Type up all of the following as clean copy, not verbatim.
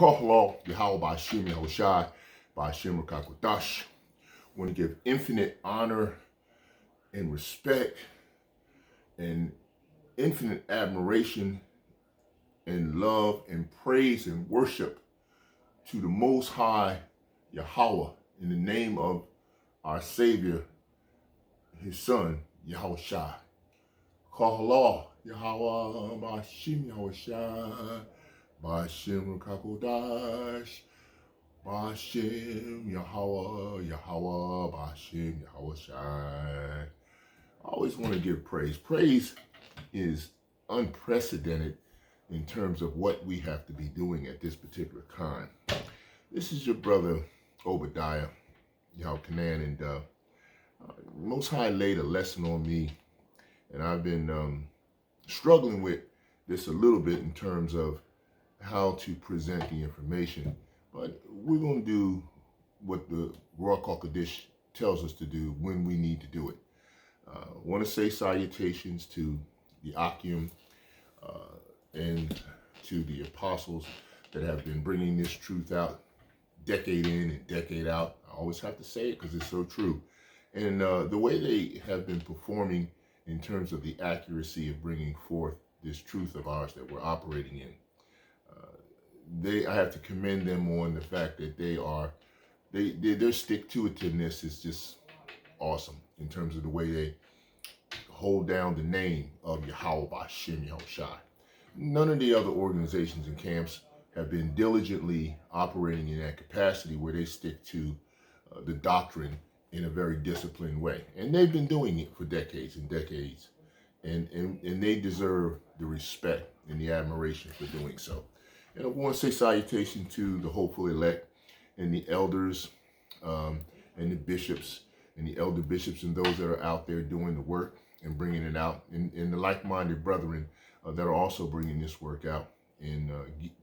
LORD YAHAWAH BAHASHAM YAHAWASHI BAHASHAM YAHAWASHI. I want to give infinite honor and respect and infinite admiration and love and praise and worship to the Most High Yahweh in the name of our Savior, His Son, Yahawashi. LORD YAHAWAH BAHASHAM YAHAWASHI BAHASHAM YAHAWASHI BAHASHAM YAHAWAH BAHASHAM YAHAWASHI. I always want to give praise. Praise is unprecedented in terms of what we have to be doing at this particular time. This is your brother Obadiah, Yahweh, and Most High laid a lesson on me, and I've been struggling with this a little bit in terms of how to present the information. But we're going to do what the Ruach HaKodesh tells us to do when we need to do it. I want to say salutations to the Akim and to the apostles that have been bringing this truth out decade in and decade out. I always have to say it because it's so true. And the way they have been performing in terms of the accuracy of bringing forth this truth of ours that we're operating in. I have to commend them on the fact that their stick-to-itiveness is just awesome in terms of the way they hold down the name of Yahawah BaHashem Yahawashi. None of the other organizations and camps have been diligently operating in that capacity where they stick to the doctrine in a very disciplined way. And they've been doing it for decades and decades. And they deserve the respect and the admiration for doing so. And I want to say salutation to the hopeful elect and the elders and the bishops and the elder bishops and those that are out there doing the work and bringing it out, and the like-minded brethren that are also bringing this work out in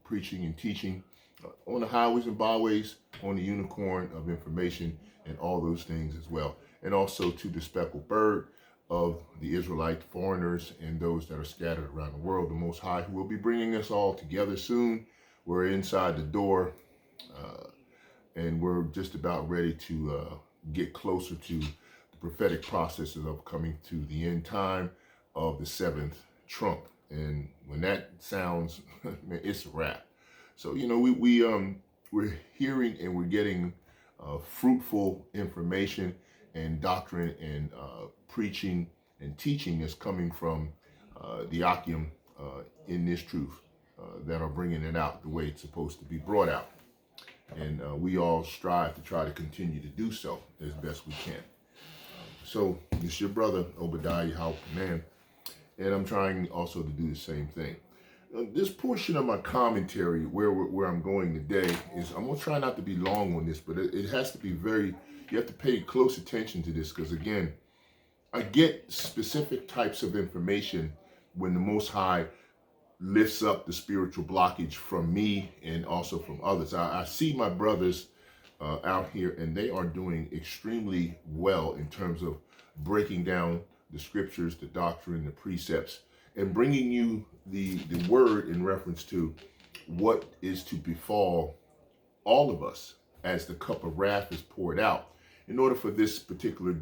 preaching and teaching on the highways and byways, on the unicorn of information and all those things as well. And also to the speckled bird of the Israelite foreigners and those that are scattered around the world, the Most High, who will be bringing us all together soon. We're inside the door, and we're just about ready to get closer to the prophetic processes of coming to the end time of the seventh trump. And when that sounds, man, it's a wrap. So, you know, we're hearing and we're getting fruitful information and doctrine and preaching and teaching is coming from the Akim in this truth that are bringing it out the way it's supposed to be brought out. And we all strive to try to continue to do so as best we can. So it's your brother Obadiah, Yahweh, and I'm trying also to do the same thing. This portion of my commentary, where I'm going today, is I'm going to try not to be long on this, but it has to be you have to pay close attention to this, because again, I get specific types of information when the Most High lifts up the spiritual blockage from me and also from others. I see my brothers out here, and they are doing extremely well in terms of breaking down the scriptures, the doctrine, the precepts, and bringing you the word in reference to what is to befall all of us as the cup of wrath is poured out in order for this particular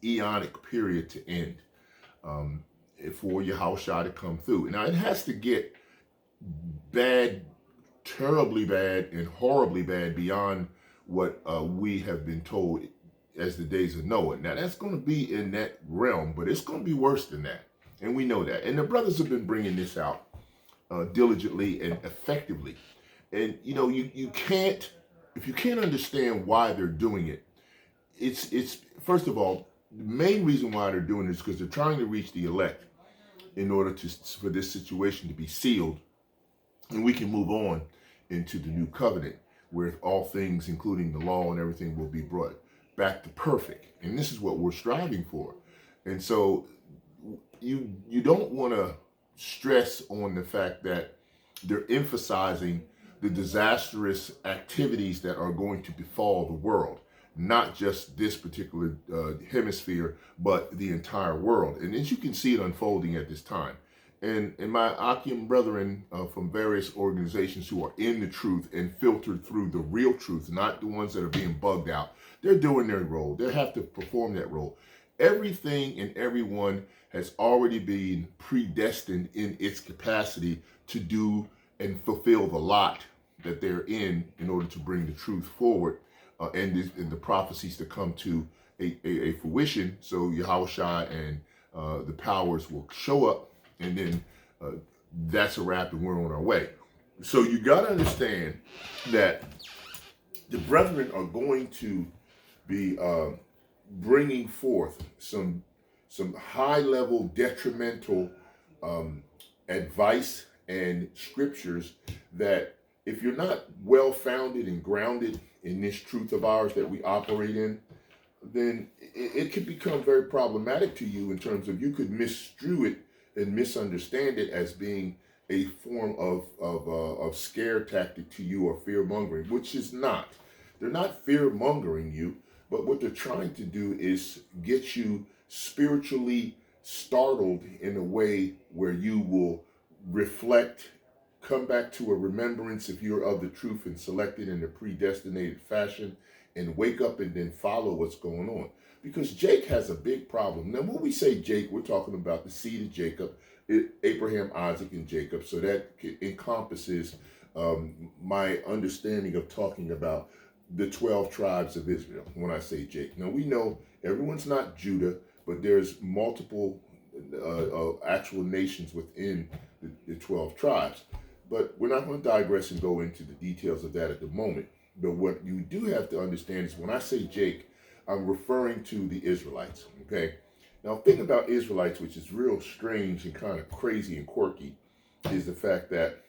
eonic period to end, for Yahawashi to come through. Now, it has to get bad, terribly bad, and horribly bad beyond what we have been told as the days of Noah. Now, that's going to be in that realm, but it's going to be worse than that. And we know that. And the brothers have been bringing this out diligently and effectively. And, you know, you can't, if you can't understand why they're doing it, it's first of all, the main reason why they're doing it is because they're trying to reach the elect in order for this situation to be sealed, and we can move on into the new covenant where all things, including the law and everything, will be brought back to perfect. And this is what we're striving for. And so you don't want to stress on the fact that they're emphasizing the disastrous activities that are going to befall the world, not just this particular hemisphere, but the entire world. And as you can see it unfolding at this time, And my Akim brethren from various organizations who are in the truth and filtered through the real truth, not the ones that are being bugged out, they're doing their role. They have to perform that role. Everything and everyone has already been predestined in its capacity to do and fulfill the lot that they're in order to bring the truth forward and the prophecies to come to a fruition. So Yahawashi and the powers will show up, and then that's a wrap, and we're on our way. So you got to understand that the brethren are going to be bringing forth some high-level detrimental advice and scriptures that, if you're not well-founded and grounded in this truth of ours that we operate in, then it could become very problematic to you in terms of you could misstrew it and misunderstand it as being a form of scare tactic to you or fear mongering, which is not. They're not fear mongering you, but what they're trying to do is get you spiritually startled in a way where you will reflect, come back to a remembrance if you're of the truth and selected in a predestinated fashion, and wake up and then follow what's going on. Because Jake has a big problem. Now, when we say Jake, we're talking about the seed of Jacob, Abraham, Isaac, and Jacob. So that encompasses my understanding of talking about the 12 tribes of Israel when I say Jake. Now, we know everyone's not Judah, but there's multiple actual nations within the 12 tribes. But we're not going to digress and go into the details of that at the moment. But what you do have to understand is when I say Jake, I'm referring to the Israelites, okay? Now, the thing about Israelites, which is real strange and kind of crazy and quirky, is the fact that,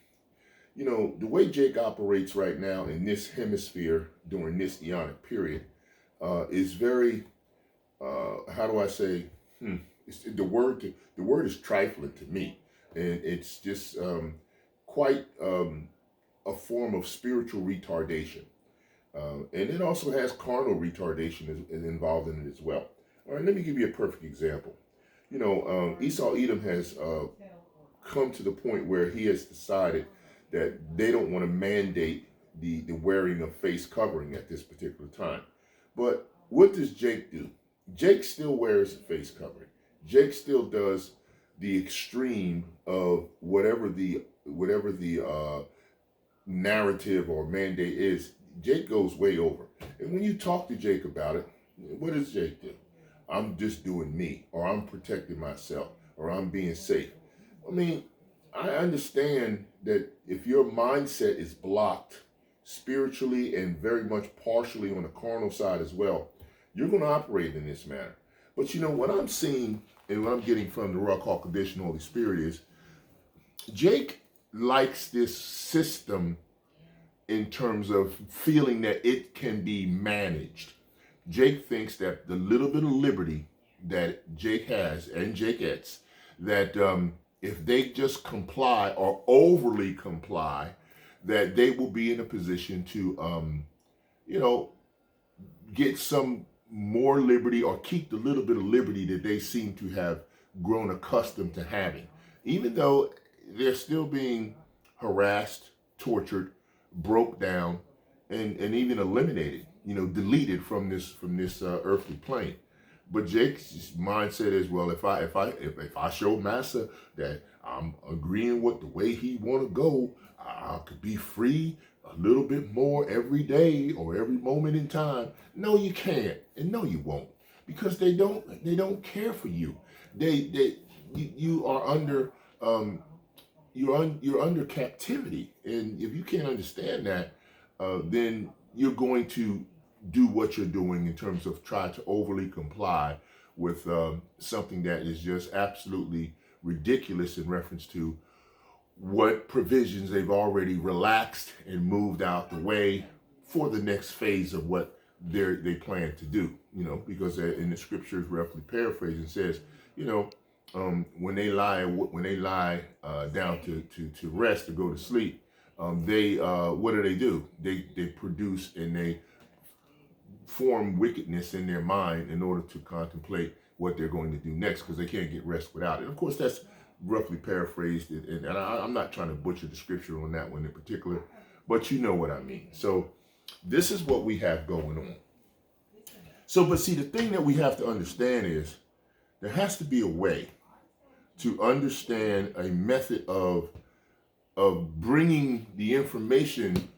you know, the way Jake operates right now in this hemisphere during this eonic period is very, how do I say, the word is trifling to me. And it's just quite a form of spiritual retardation. And it also has carnal retardation is involved in it as well. All right, let me give you a perfect example. You know, Esau Edom has come to the point where he has decided that they don't want to mandate the wearing of face covering at this particular time. But what does Jake do? Jake still wears face covering. Jake still does the extreme of whatever the narrative or mandate is. Jake goes way over. And when you talk to Jake about it, what does Jake do? I'm just doing me, or I'm protecting myself, or I'm being safe. I mean, I understand that if your mindset is blocked spiritually and very much partially on the carnal side as well, you're going to operate in this manner. But you know, what I'm seeing and what I'm getting from the Ruach HaKodesh and Holy Spirit is Jake likes this system in terms of feeling that it can be managed. Jake thinks that the little bit of liberty that Jake has and Jake gets, that if they just comply or overly comply, that they will be in a position to, you know, get some more liberty or keep the little bit of liberty that they seem to have grown accustomed to having, even though they're still being harassed, tortured, broke down, and even eliminated, you know, deleted from this earthly plane. But Jake's mindset is, well, if I show Massa that I'm agreeing with the way he want to go, I could be free a little bit more every day or every moment in time. No, you can't, and no, you won't, because they don't care for you. You are under you're under captivity, and if you can't understand that, then you're going to do what you're doing in terms of try to overly comply with something that is just absolutely ridiculous in reference to what provisions they've already relaxed and moved out the way for the next phase of what they plan to do. You know, because in the scriptures, roughly paraphrasing, says, you know, when they lie down to rest, to go to sleep, they what do? They produce and they form wickedness in their mind in order to contemplate what they're going to do next, because they can't get rest without it. Of course, roughly paraphrased it, and I'm not trying to butcher the scripture on that one in particular, but you know what I mean. So this is what we have going on. So, but see, the thing that we have to understand is there has to be a way to understand a method of bringing the information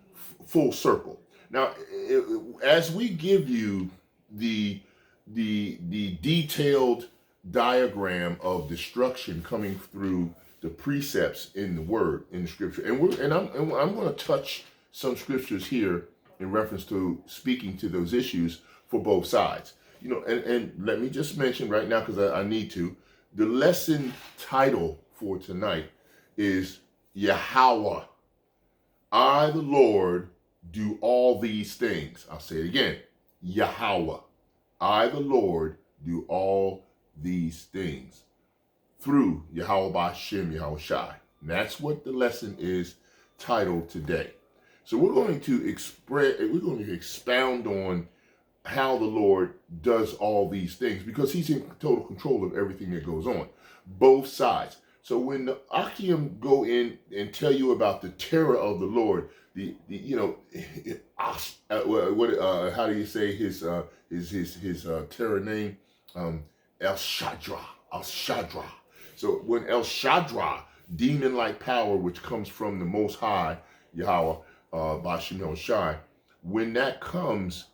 full circle. Now, as we give you the detailed diagram of destruction coming through the precepts in the word, in the scripture, and I'm going to touch some scriptures here in reference to speaking to those issues for both sides. You know, and let me just mention right now, because I need to, the lesson title for tonight is Yahawah. I, the Lord, do all these things. I'll say it again. Yahawah. I, the Lord, do all these things through Yahawah Bahashem Yahawashi. And that's what the lesson is titled today. So we're going to expound on how the Lord does all these things, because he's in total control of everything that goes on, both sides. So when the Akim go in and tell you about the terror of the Lord, how do you say his terror name? El Shaddra. So when El Shaddra, demon-like power which comes from the Most High Yahawah Bahashem Yahawashi, when that comes,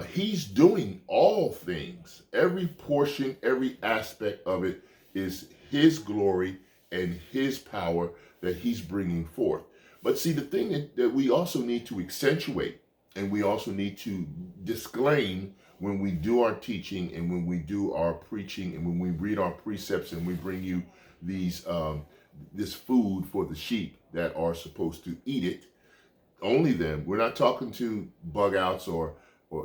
he's doing all things. Every portion, every aspect of it is his glory and his power that he's bringing forth. But see, the thing that we also need to accentuate, and we also need to disclaim when we do our teaching and when we do our preaching and when we read our precepts and we bring you these this food for the sheep that are supposed to eat it, only them. We're not talking to bug outs or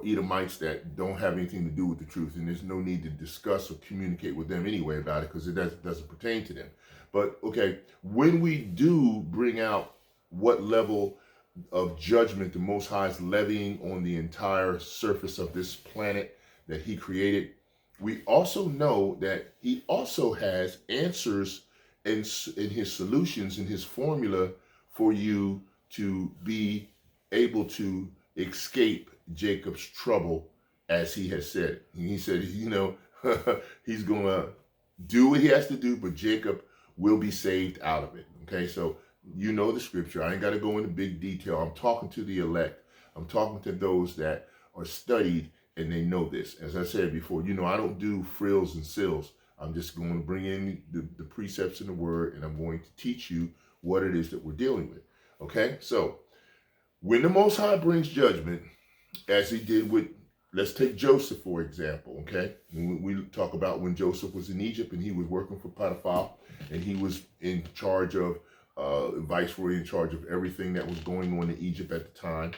Edomites that don't have anything to do with the truth, and there's no need to discuss or communicate with them anyway about it, because it doesn't pertain to them. But okay, when we do bring out what level of judgment the Most High is levying on the entire surface of this planet that he created, we also know that he also has answers in his solutions, in his formula for you to be able to escape Jacob's trouble, as he has said. He said, you know, he's going to do what he has to do, but Jacob will be saved out of it. Okay, so you know the scripture. I ain't got to go into big detail. I'm talking to the elect. I'm talking to those that are studied and they know this. As I said before, you know, I don't do frills and sills. I'm just going to bring in the precepts in the word, and I'm going to teach you what it is that we're dealing with. Okay, so when the Most High brings judgment, as he did with, let's take Joseph, for example, okay? When we talk about when Joseph was in Egypt and he was working for Potiphar, and he was in charge of, viceroy in charge of everything that was going on in Egypt at the time.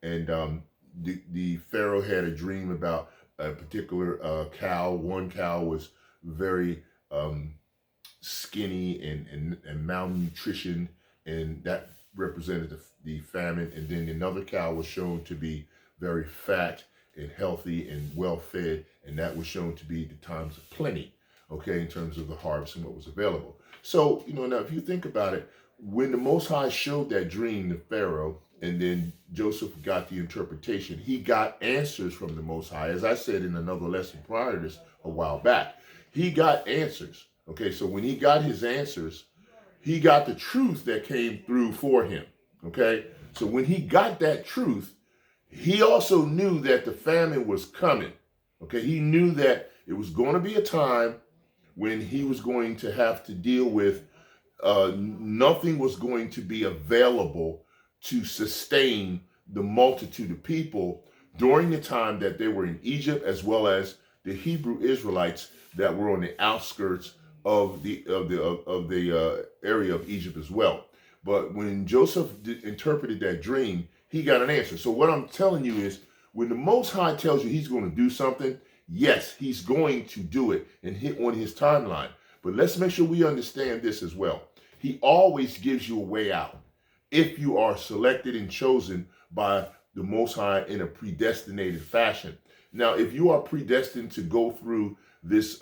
And the Pharaoh had a dream about a particular cow. One cow was very skinny and malnutrition, and that represented the famine. And then another cow was shown to be very fat and healthy and well fed, and that was shown to be the times of plenty, okay, in terms of the harvest and what was available. So, you know, now if you think about it, when the Most High showed that dream to Pharaoh, and then Joseph got the interpretation, he got answers from the Most High. As I said in another lesson prior to this a while back, he got answers. Okay, so when he got his answers, he got the truth that came through for him. Okay, so when he got that truth, he also knew that the famine was coming. Okay, he knew that it was going to be a time when he was going to have to deal with nothing was going to be available to sustain the multitude of people during the time that they were in Egypt, as well as the Hebrew Israelites that were on the outskirts of the area of Egypt as well. But when Joseph interpreted that dream, he got an answer. So what I'm telling you is, when the Most High tells you he's going to do something, yes, he's going to do it and hit on his timeline. But let's make sure we understand this as well. He always gives you a way out if you are selected and chosen by the Most High in a predestinated fashion. Now, if you are predestined to go through this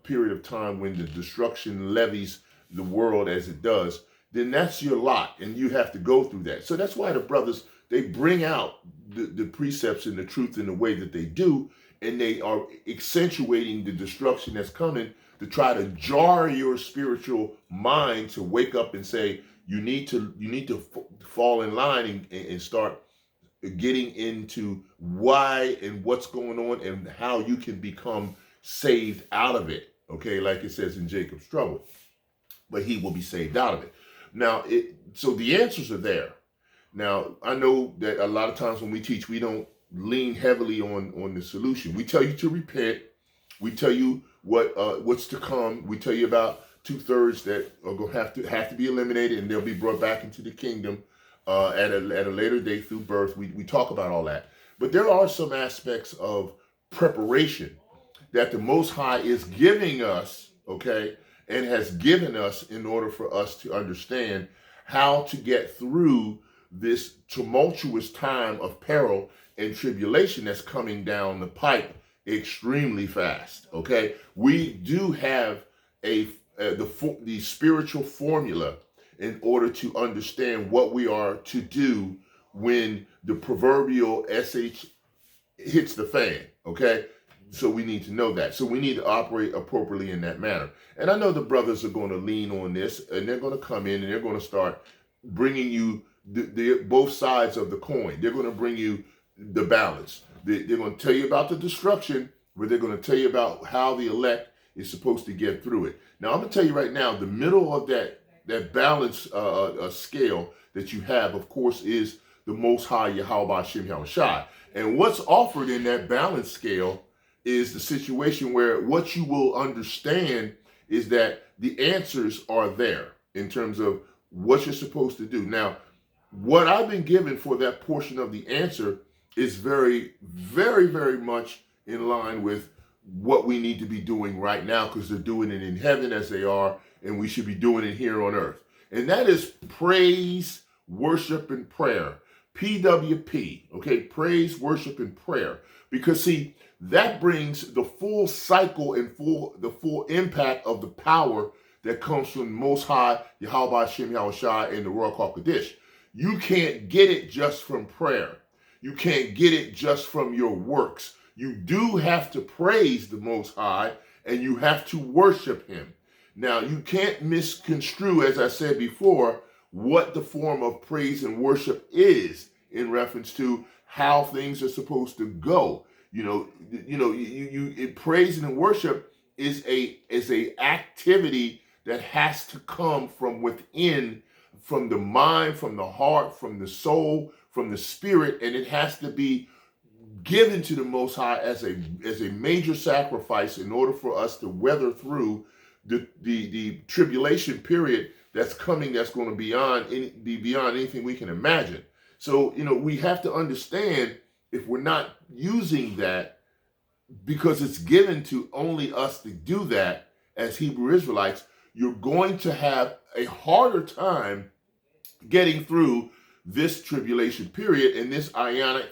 period of time when the destruction levies the world as it does, then that's your lot, and you have to go through that. So that's why the brothers, they bring out the precepts and the truth in the way that they do, and they are accentuating the destruction that's coming to try to jar your spiritual mind to wake up and say, you need to fall in line and start getting into why and what's going on and how you can become saved out of it. Okay, like it says in Jacob's trouble, but he will be saved out of it. Now, so the answers are there. Now, I know that a lot of times when we teach, we don't lean heavily on the solution. We tell you to repent. We tell you what's to come. We tell you about 2/3 that are going to have to be eliminated, and they'll be brought back into the kingdom at a later date through birth. We talk about all that. But there are some aspects of preparation that the Most High is giving us, okay, and has given us in order for us to understand how to get through this tumultuous time of peril and tribulation that's coming down the pipe extremely fast. Okay, we do have the spiritual formula in order to understand what we are to do when the proverbial SH hits the fan. Okay, so we need to know that. So we need to operate appropriately in that manner. And I know the brothers are going to lean on this, and they're going to come in and they're going to start bringing you both sides of the coin. They're going to bring you the balance. They're going to tell you about the destruction, but they're going to tell you about how the elect is supposed to get through it. Now, I'm going to tell you right now, the middle of that balance scale that you have, of course, is the Most High Yahawah Bahashem Yahawashi. And what's offered in that balance scale is the situation where what you will understand is that the answers are there in terms of what you're supposed to do. Now, what I've been given for that portion of the answer is very, very, very much in line with what we need to be doing right now, because they're doing it in heaven as they are, and we should be doing it here on earth. And that is praise, worship, and prayer. PWP, okay? Praise, worship, and prayer. Because, see, that brings the full cycle and the full impact of the power that comes from Most High Yahawah Bahashem Yahawashi and the Ruach HaKodesh. You can't get it just from prayer. You can't get it just from your works. You do have to praise the Most High, and you have to worship him. Now, you can't misconstrue, as I said before, what the form of praise and worship is in reference to how things are supposed to go. Praise and worship is a activity that has to come from within, from the mind, from the heart, from the soul, from the spirit, and it has to be given to the Most High as a major sacrifice in order for us to weather through the tribulation period that's coming, that's going to be beyond anything we can imagine. So, we have to understand, if we're not using that because it's given to only us to do that as Hebrew Israelites, you're going to have a harder time getting through this tribulation period and this eonic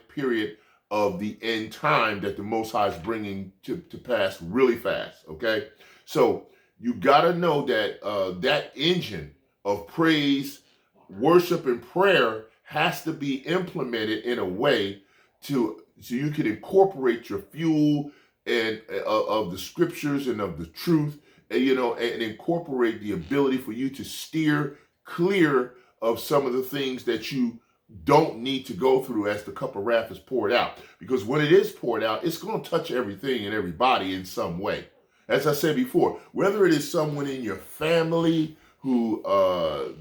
period of the end time that the Most High is bringing to pass really fast, okay? So you got to know that that engine of praise, worship, and prayer has to be implemented in a way so you can incorporate your fuel and of the scriptures and of the truth, and incorporate the ability for you to steer clear of some of the things that you don't need to go through as the cup of wrath is poured out. Because when it is poured out, it's going to touch everything and everybody in some way. As I said before, whether it is someone in your family who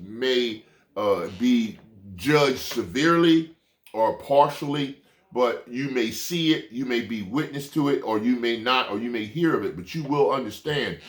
may be judged severely or partially, but you may see it, you may be witness to it, or you may not, or you may hear of it, but you will understand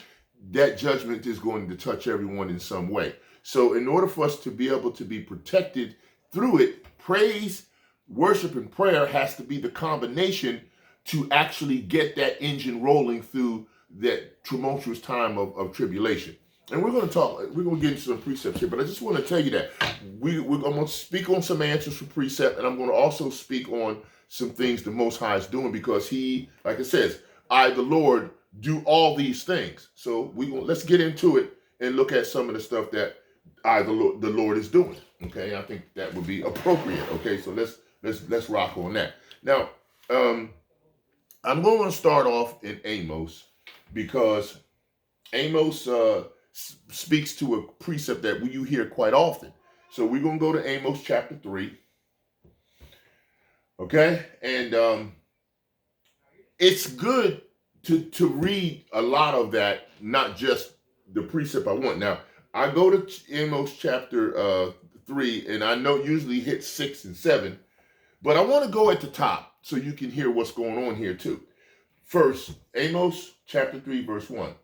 that judgment is going to touch everyone in some way. So in order for us to be able to be protected through it, praise, worship, and prayer has to be the combination to actually get that engine rolling through that tumultuous time of tribulation. And we're going to get into some precepts here, but I just want to tell you that I'm going to speak on some answers for precept, and I'm going to also speak on some things the Most High is doing, because he, like it says, I, the Lord, do all these things. So let's get into it and look at some of the stuff that the Lord is doing. Okay, I think that would be appropriate. Okay, so let's rock on that. Now, I'm going to start off in Amos because Amos speaks to a precept that you hear quite often. So we're going to go to Amos chapter 3. Okay, and it's good to read a lot of that, not just the precept I want. Now, I go to Amos chapter 3, and I know usually hit 6 and 7, but I want to go at the top so you can hear what's going on here too. First, Amos chapter 3, verse 1.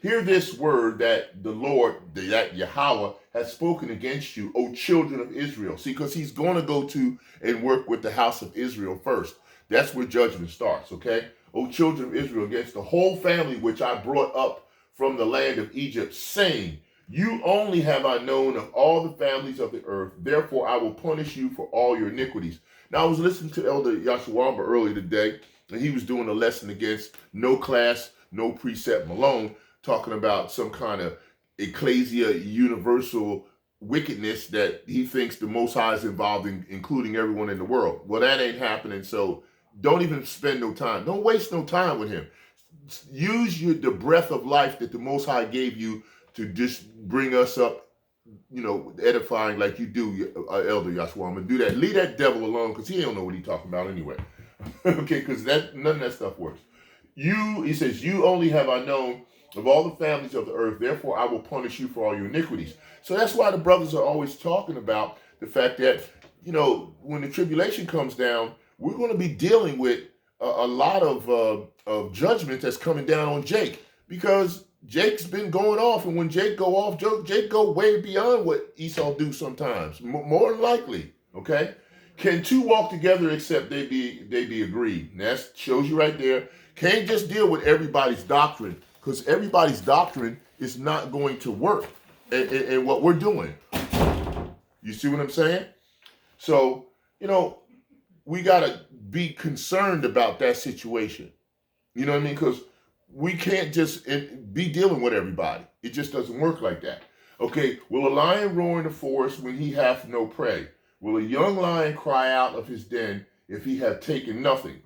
Hear this word that the Lord, that Yahawah, has spoken against you, O children of Israel. See, because he's going to go to and work with the house of Israel first. That's where judgment starts, okay? O children of Israel, against the whole family which I brought up from the land of Egypt, saying, you only have I known of all the families of the earth, therefore I will punish you for all your iniquities. Now, I was listening to Elder Yahawah earlier today, and he was doing a lesson against no class, no precept Malone, talking about some kind of ecclesia universal wickedness that he thinks the Most High is involved in, including everyone in the world. Well, that ain't happening, so don't even spend no time. Don't waste no time with him. Use the breath of life that the Most High gave you to just bring us up, edifying like you do, Elder Yahawah. Do that. Leave that devil alone, because he don't know what he's talking about anyway. Okay, because none of that stuff works. He says, you only have I known of all the families of the earth, therefore I will punish you for all your iniquities. So that's why the brothers are always talking about the fact that, when the tribulation comes down, we're going to be dealing with a lot of judgment that's coming down on Jake, because Jake's been going off, and when Jake go off, Jake go way beyond what Esau do sometimes, more than likely, okay? Can two walk together except they be agreed? And that shows you right there. Can't just deal with everybody's doctrine, because everybody's doctrine is not going to work in what we're doing. You see what I'm saying? So, we got to be concerned about that situation. You know what I mean? Because we can't just be dealing with everybody. It just doesn't work like that. Okay, will a lion roar in the forest when he hath no prey? Will a young lion cry out of his den if he have taken nothing?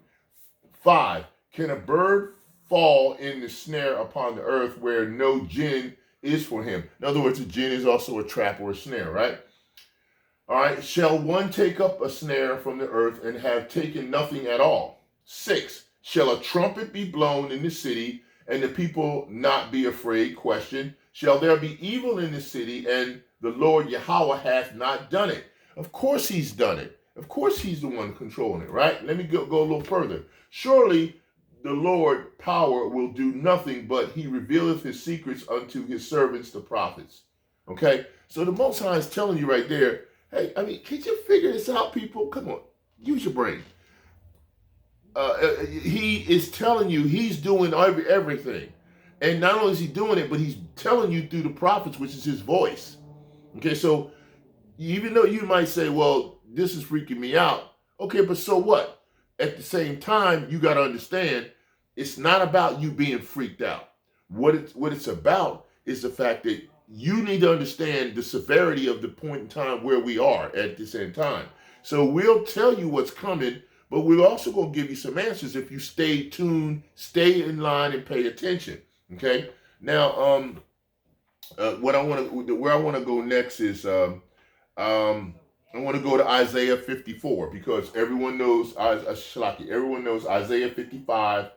5, can a bird fall in the snare upon the earth where no Jinn is for him? In other words, a Jinn is also a trap or a snare, right? All right, shall one take up a snare from the earth and have taken nothing at all? 6, shall a trumpet be blown in the city and the people not be afraid? Question, shall there be evil in the city and the Lord Yahawah hath not done it? Of course he's done it. Of course he's the one controlling it, right? Let me go a little further. Surely the Lord power will do nothing, but he revealeth his secrets unto his servants, the prophets. Okay? So the Most High is telling you right there, hey, can you figure this out, people? Come on, use your brain. He is telling you he's doing everything. And not only is he doing it, but he's telling you through the prophets, which is his voice. Okay, so even though you might say, well, this is freaking me out. Okay, but so what? At the same time, you got to understand, it's not about you being freaked out. What it's about is the fact that you need to understand the severity of the point in time where we are at the same time. So we'll tell you what's coming, but we're also going to give you some answers if you stay tuned, stay in line, and pay attention. Okay. Now, where I want to go next is I want to go to Isaiah 54, because everyone knows Isaiah 55,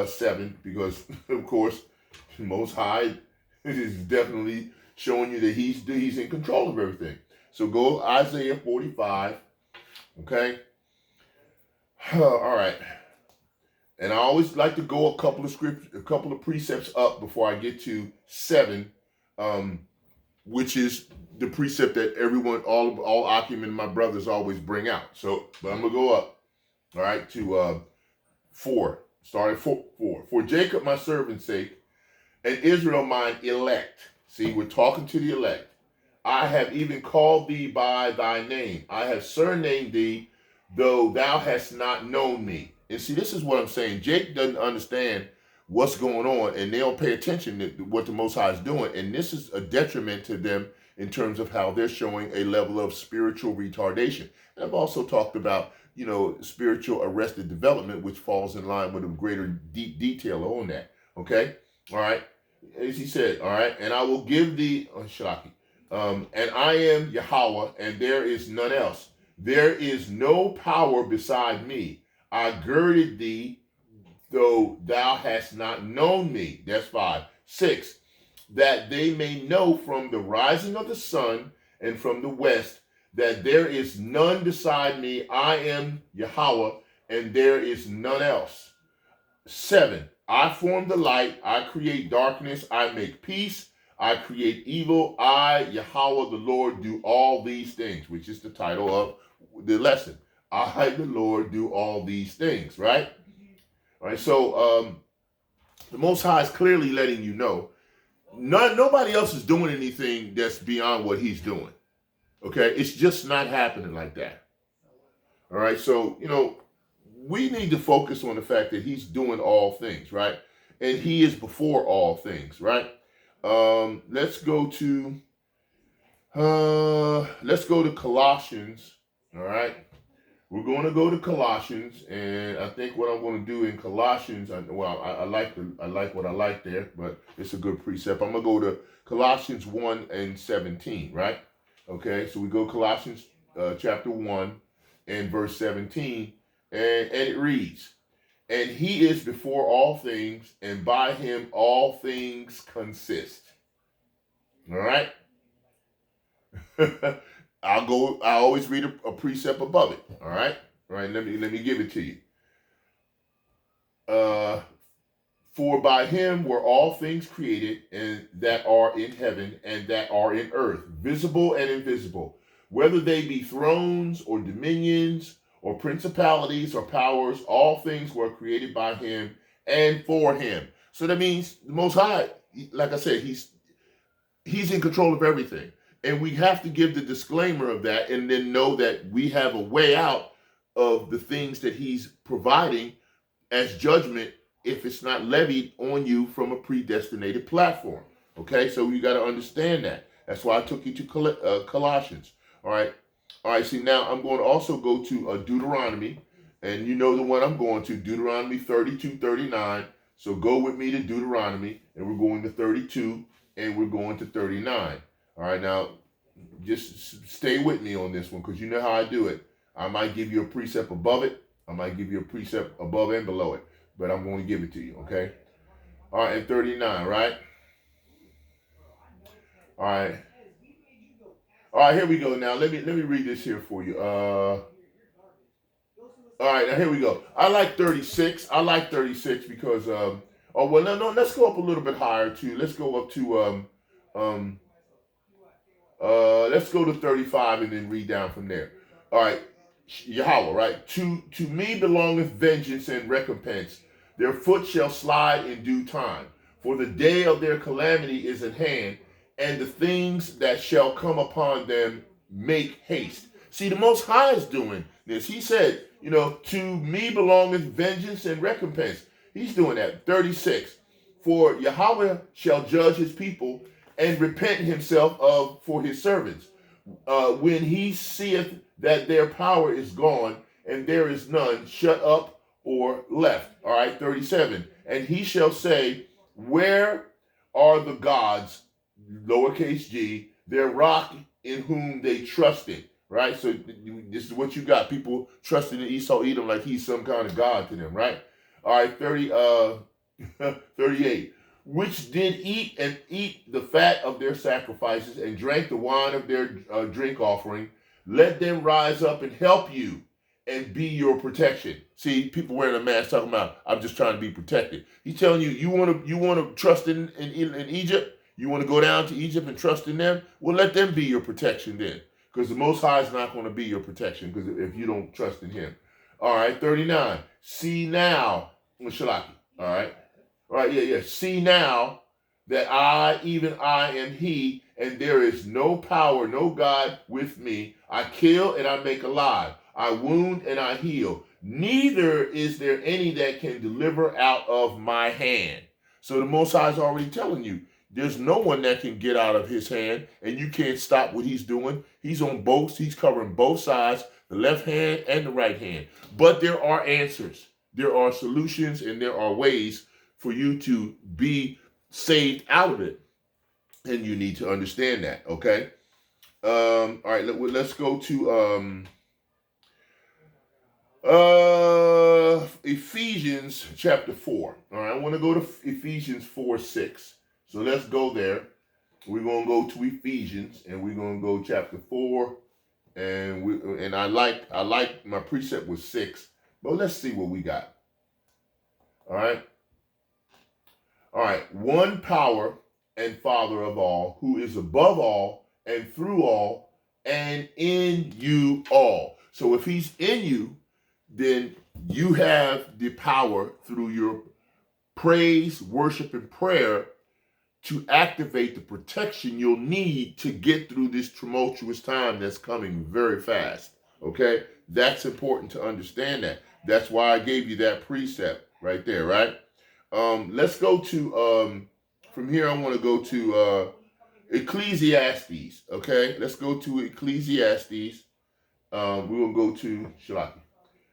7, because of course Most High is definitely showing you that he's in control of everything. So go Isaiah 45, okay? All right. And I always like to go a couple of precepts up before I get to 7, which is the precept that everyone, all Akim and my brothers always bring out. So, but I'm gonna go up, all right, to 4. Start at 4. For Jacob my servant's sake, and Israel mine elect. See, we're talking to the elect. I have even called thee by thy name. I have surnamed thee, though thou hast not known me. And see, this is what I'm saying. Jake doesn't understand what's going on, and they don't pay attention to what the Most High is doing. And this is a detriment to them in terms of how they're showing a level of spiritual retardation. And I've also talked about, spiritual arrested development, which falls in line with a greater deep detail on that. Okay? All right? As he said, all right, and I will give thee, Shalaki, and I am Yahweh, and there is none else. There is no power beside me. I girded thee, though thou hast not known me. That's 5. 6, that they may know from the rising of the sun and from the west that there is none beside me. I am Yahweh, and there is none else. 7, I form the light, I create darkness, I make peace, I create evil. I, Yahweh the Lord, do all these things, which is the title of the lesson. I, the Lord, do all these things, right? All right, so the Most High is clearly letting you know nobody else is doing anything that's beyond what he's doing. Okay, it's just not happening like that. All right, so, we need to focus on the fact that he's doing all things, right? And he is before all things, right? Let's go to Colossians. All right, we're going to go to Colossians, and I think what I'm going to do in Colossians, I like what I like there, but it's a good precept. I'm going to go to Colossians 1:17, right? Okay, so we go Colossians chapter 1 and verse 17, and it reads, and he is before all things, and by him all things consist. All right? I always read a precept above it. All right? All right, let me give it to you. For by him were all things created, and that are in heaven and that are in earth, visible and invisible, whether they be thrones or dominions or principalities or powers, all things were created by him and for him. So that means the Most High, like I said, he's in control of everything. And we have to give the disclaimer of that, and then know that we have a way out of the things that he's providing as judgment if it's not levied on you from a predestinated platform. Okay, so you got to understand that. That's why I took you to Colossians. All right, see, now I'm going to also go to Deuteronomy, and you know the one I'm going to, Deuteronomy 32:39. So go with me to Deuteronomy, and we're going to 32, and we're going to 39. All right, now just stay with me on this one, because you know how I do it. I might give you a precept above it. I might give you a precept above and below it, but I'm going to give it to you, okay? All right, and 39, right? All right. All right, here we go. Now, let me read this here for you. All right, now here we go. I like 36. I like 36 because, no, let's go up a little bit higher, too. Let's go up to, let's go to 35 and then read down from there. All right, Yahweh, right? To me belongeth vengeance and recompense. Their foot shall slide in due time. For the day of their calamity is at hand, and the things that shall come upon them make haste. See, the Most High is doing this. He said, to me belongeth vengeance and recompense. He's doing that. 36. For Yahweh shall judge his people and repent himself for his servants. When he seeth that their power is gone, and there is none shut up or left. All right, 37. And he shall say, where are the gods, lowercase g, their rock in whom they trusted? Right? So this is what you got. People trusting in Esau, Edom like he's some kind of god to them, right? All right, 38. Which did eat the fat of their sacrifices and drank the wine of their drink offering. Let them rise up and help you and be your protection. See, people wearing a mask talking about, I'm just trying to be protected. He's telling you, you want to trust in Egypt? You want to go down to Egypt and trust in them? Well, let them be your protection then. Because the Most High is not going to be your protection because if you don't trust in him. All right, 39. See now, Shalaki. All right. All right, yeah. See now that I, even I, am he, and there is no power, no God with me. I kill and I make alive. I wound and I heal. Neither is there any that can deliver out of my hand. So the Most High is already telling you, there's no one that can get out of his hand, and you can't stop what he's doing. He's on both. He's covering both sides, the left hand and the right hand. But there are answers. There are solutions, and there are ways for you to be saved out of it. And you need to understand that, okay? All right, let's go to Ephesians chapter 4. All right, I want to go to Ephesians 4:6. So let's go there. We're going to go to Ephesians, and we're going to go chapter 4. And I like my precept was 6, but let's see what we got. All right. All right. One power and Father of all, who is above all and through all and in you all. So if he's in you, then you have the power through your praise, worship, and prayer to activate the protection you'll need to get through this tumultuous time that's coming very fast. Okay? That's important to understand that. That's why I gave you that precept right there, right? Let's go to, from here I want to go to Ecclesiastes, okay? Let's go to Ecclesiastes. We're going to go to Shalaki.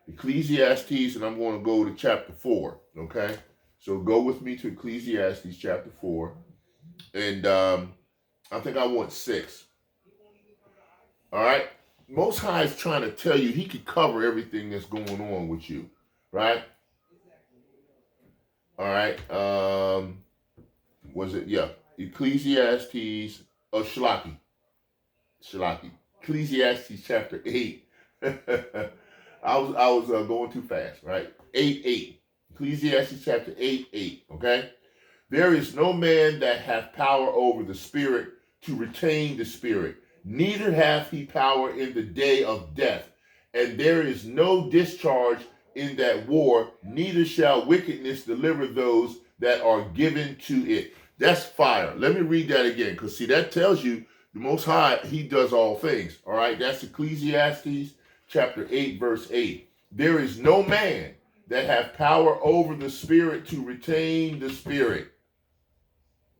Ecclesiastes, and I'm going to go to chapter 4, okay? So go with me to Ecclesiastes chapter 4. And I think I want 6. All right? Most High is trying to tell you he could cover everything that's going on with you, right? All right. Was it? Yeah. Ecclesiastes, Shalaki. Ecclesiastes chapter 8. I was going too fast, right? 8:8. Ecclesiastes chapter 8:8. Okay. There is no man that hath power over the spirit to retain the spirit, neither hath he power in the day of death. And there is no discharge in that war, neither shall wickedness deliver those that are given to it. That's fire. Let me read that again, because see, that tells you the Most High, he does all things. All right, that's Ecclesiastes chapter 8, verse 8. There is no man that hath power over the spirit to retain the spirit.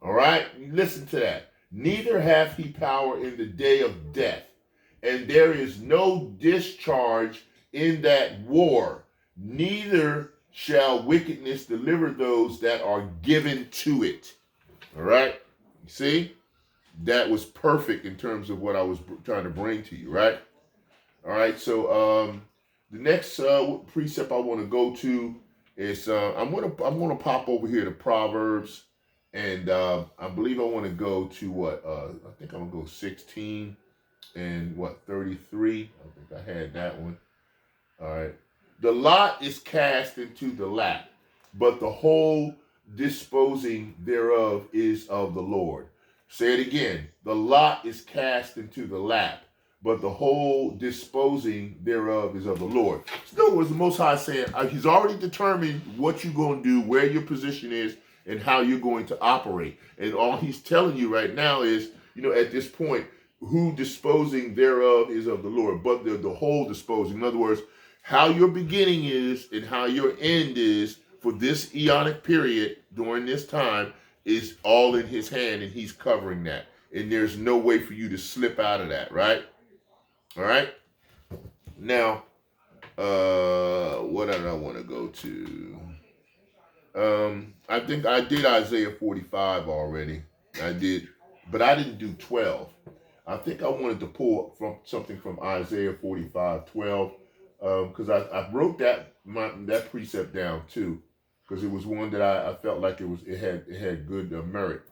All right, listen to that. Neither hath he power in the day of death, and there is no discharge in that war, neither shall wickedness deliver those that are given to it. All right, you see, that was perfect in terms of what I was trying to bring to you, right? All right, so the next precept I want to go to is I'm gonna pop over here to Proverbs. And I believe I want to go to what? I think I'm going to go 16 and what, 33. I think I had that one. All right. The lot is cast into the lap, but the whole disposing thereof is of the Lord. Say it again. The lot is cast into the lap, but the whole disposing thereof is of the Lord. In other words, the Most High saying, he's already determined what you're going to do, where your position is, and how you're going to operate. And all he's telling you right now is, at this point, who disposing thereof is of the Lord, but the whole disposing. In other words, how your beginning is and how your end is for this eonic period during this time is all in his hand, and he's covering that. And there's no way for you to slip out of that, right? All right? Now, what did I want to go to? I think I did Isaiah 45 already. I did, but I didn't do 12. I think I wanted to pull from something from Isaiah 45:12, because I wrote that precept down too, because it was one that I felt like it had good merit.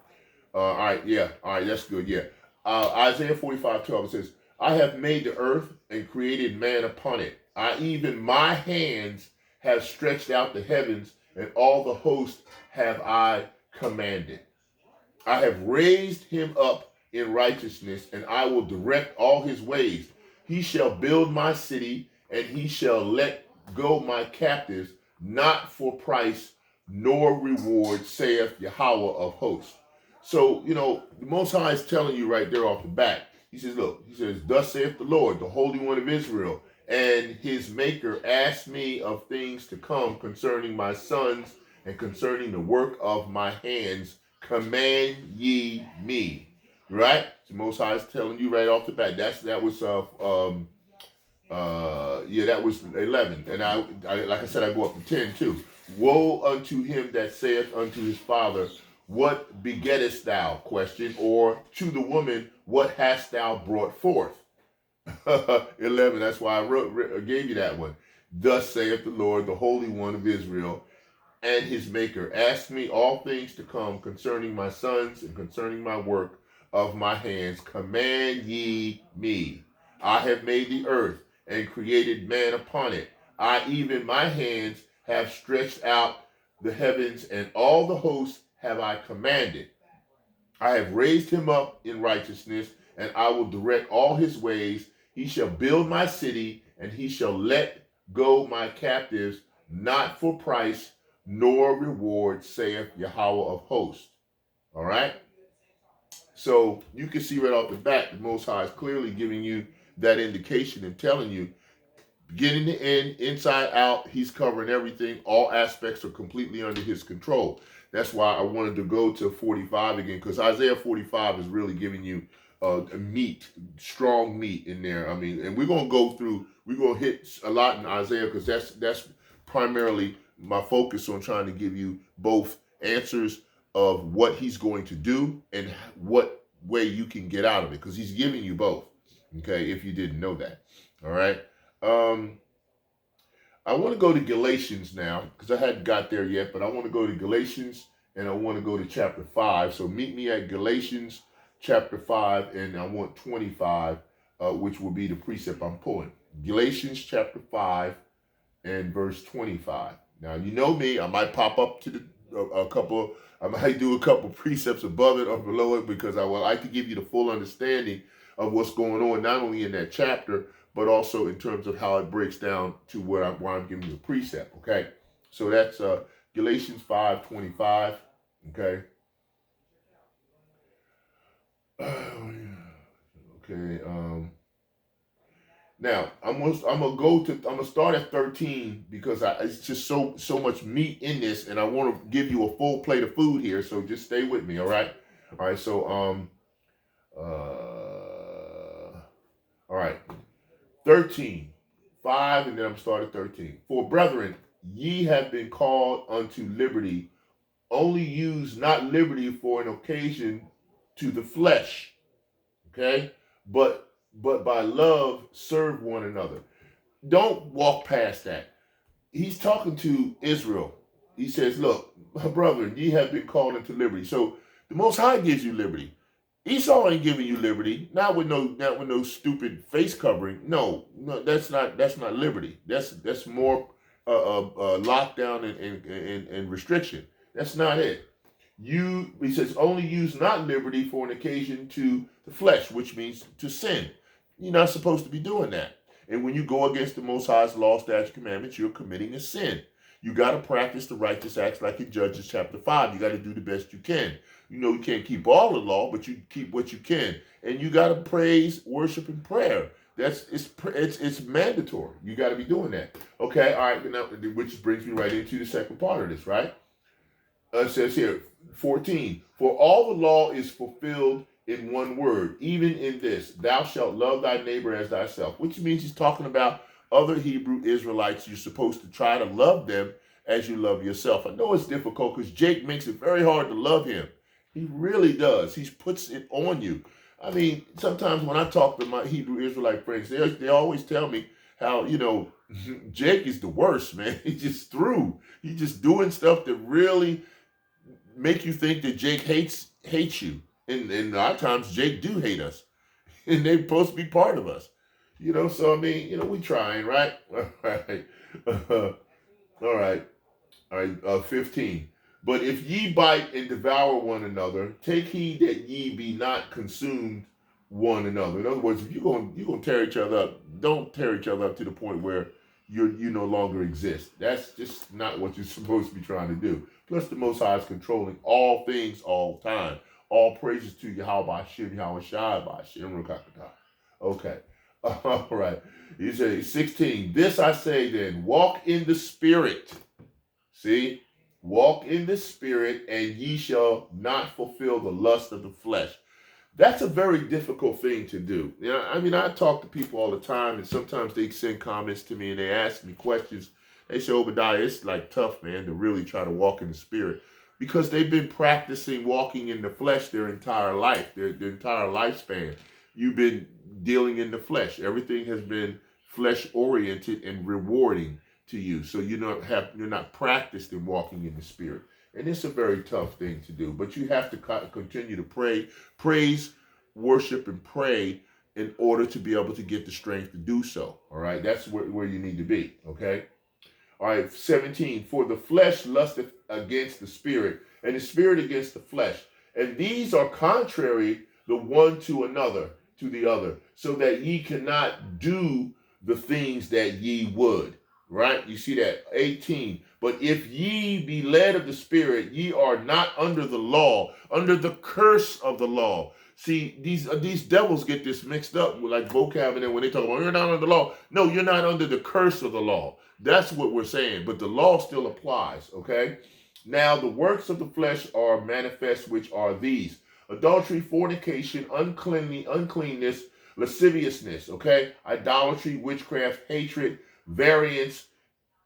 All right, that's good. Yeah, Isaiah 45:12, it says, "I have made the earth and created man upon it. Even my hands have stretched out the heavens, and all the host have I commanded. I have raised him up in righteousness, and I will direct all his ways. He shall build my city, and he shall let go my captives, not for price nor reward, saith Yahawah of hosts." So, the Most High is telling you right there off the bat. He says, look, thus saith the Lord, the Holy One of Israel, and his maker asked me of things to come concerning my sons and concerning the work of my hands, command ye me. Right? The Most High is telling you right off the bat. That was that was 11. And I like I said, I go up to 10 too. Woe unto him that saith unto his father, what begettest thou? Question. Or to the woman, what hast thou brought forth? 11. That's why I gave you that one. Thus saith the Lord, the Holy One of Israel, and his maker, ask me all things to come concerning my sons and concerning my work of my hands. Command ye me. I have made the earth and created man upon it. I, even my hands, have stretched out the heavens, and all the hosts have I commanded. I have raised him up in righteousness, and I will direct all his ways. He shall build my city, and he shall let go my captives, not for price nor reward, saith Yahawah of hosts. All right? So you can see right off the bat, the Most High is clearly giving you that indication and telling you, beginning to end, inside out, he's covering everything. All aspects are completely under his control. That's why I wanted to go to 45 again, because Isaiah 45 is really giving you meat, strong meat in there. I mean, and we're going to go through, we're going to hit a lot in Isaiah, because that's primarily my focus on trying to give you both answers of what he's going to do and what way you can get out of it, because he's giving you both, okay, if you didn't know that. All right. I want to go to Galatians now, because I hadn't got there yet, but I want to go to Galatians, and I want to go to chapter 5. So meet me at Galatians chapter 5, and I want 25, which will be the precept I'm pulling. Galatians chapter 5 and verse 25. Now, you know me, I might pop up to I might do a couple precepts above it or below it, because I would like to give you the full understanding of what's going on, not only in that chapter, but also in terms of how it breaks down to where I'm giving you a precept, okay? So that's Galatians 5:25, okay? Now I'm gonna start at 13, because it's just so much meat in this, and I want to give you a full plate of food here. So just stay with me, all right? All right. So all right, 13, 5, and then I'm starting 13. For brethren, ye have been called unto liberty. Only use not liberty for an occasion to the flesh, okay? But by love serve one another. Don't walk past that. He's talking to Israel. He says, look, my brethren, ye have been called into liberty. So the Most High gives you liberty. Esau ain't giving you liberty, not with no stupid face covering. No, that's not liberty. That's more lockdown and restriction. That's not it. He says, only use not liberty for an occasion to the flesh, which means to sin. You're not supposed to be doing that. And when you go against the Most High's law, statute, commandments, you're committing a sin. You got to practice the righteous acts like in Judges chapter 5. You got to do the best you can. You know, you can't keep all the law, but you keep what you can. And you got to praise, worship, and prayer. It's mandatory. You got to be doing that. Okay, all right, now, which brings me right into the second part of this, right? It says here, 14, for all the law is fulfilled in one word, even in this, thou shalt love thy neighbor as thyself, which means he's talking about other Hebrew Israelites. You're supposed to try to love them as you love yourself. I know it's difficult because Jake makes it very hard to love him. He really does. He puts it on you. I mean, sometimes when I talk to my Hebrew Israelite friends, they always tell me how, Jake is the worst, man. He's just through. He's just doing stuff that really make you think that Jake hates you. And a lot of times Jake do hate us. And they're supposed to be part of us. So I mean, we trying, right? All right. 15. But if ye bite and devour one another, take heed that ye be not consumed one another. In other words, if you're gonna tear each other up, don't tear each other up to the point where you no longer exist. That's just not what you're supposed to be trying to do. Plus, the Most High is controlling all things, all time. All praises to Yahawah Bahashem Yahawashi Bahashem. Okay. All right. He says 16. This I say then, walk in the spirit. See? Walk in the spirit, and ye shall not fulfill the lust of the flesh. That's a very difficult thing to do. You know, I mean, I talk to people all the time, and sometimes they send comments to me and they ask me questions. They say, Obadiah, it's like tough, man, to really try to walk in the spirit, because they've been practicing walking in the flesh their entire life, their entire lifespan. You've been dealing in the flesh. Everything has been flesh oriented and rewarding to you. So you're not practiced in walking in the spirit. And it's a very tough thing to do, but you have to continue to pray, praise, worship, and pray in order to be able to get the strength to do so. All right, that's where you need to be. Okay. All right, 17. For the flesh lusteth against the spirit, and the spirit against the flesh, and these are contrary the one to another, to the other, so that ye cannot do the things that ye would. Right? You see that? 18. But if ye be led of the Spirit, ye are not under the law, under the curse of the law. See, these devils get this mixed up with like vocab, and then when they talk about you're not under the law, no, you're not under the curse of the law. That's what we're saying, but the law still applies, okay? Now the works of the flesh are manifest, which are these: adultery, fornication, uncleanness, lasciviousness, okay? Idolatry, witchcraft, hatred, variance,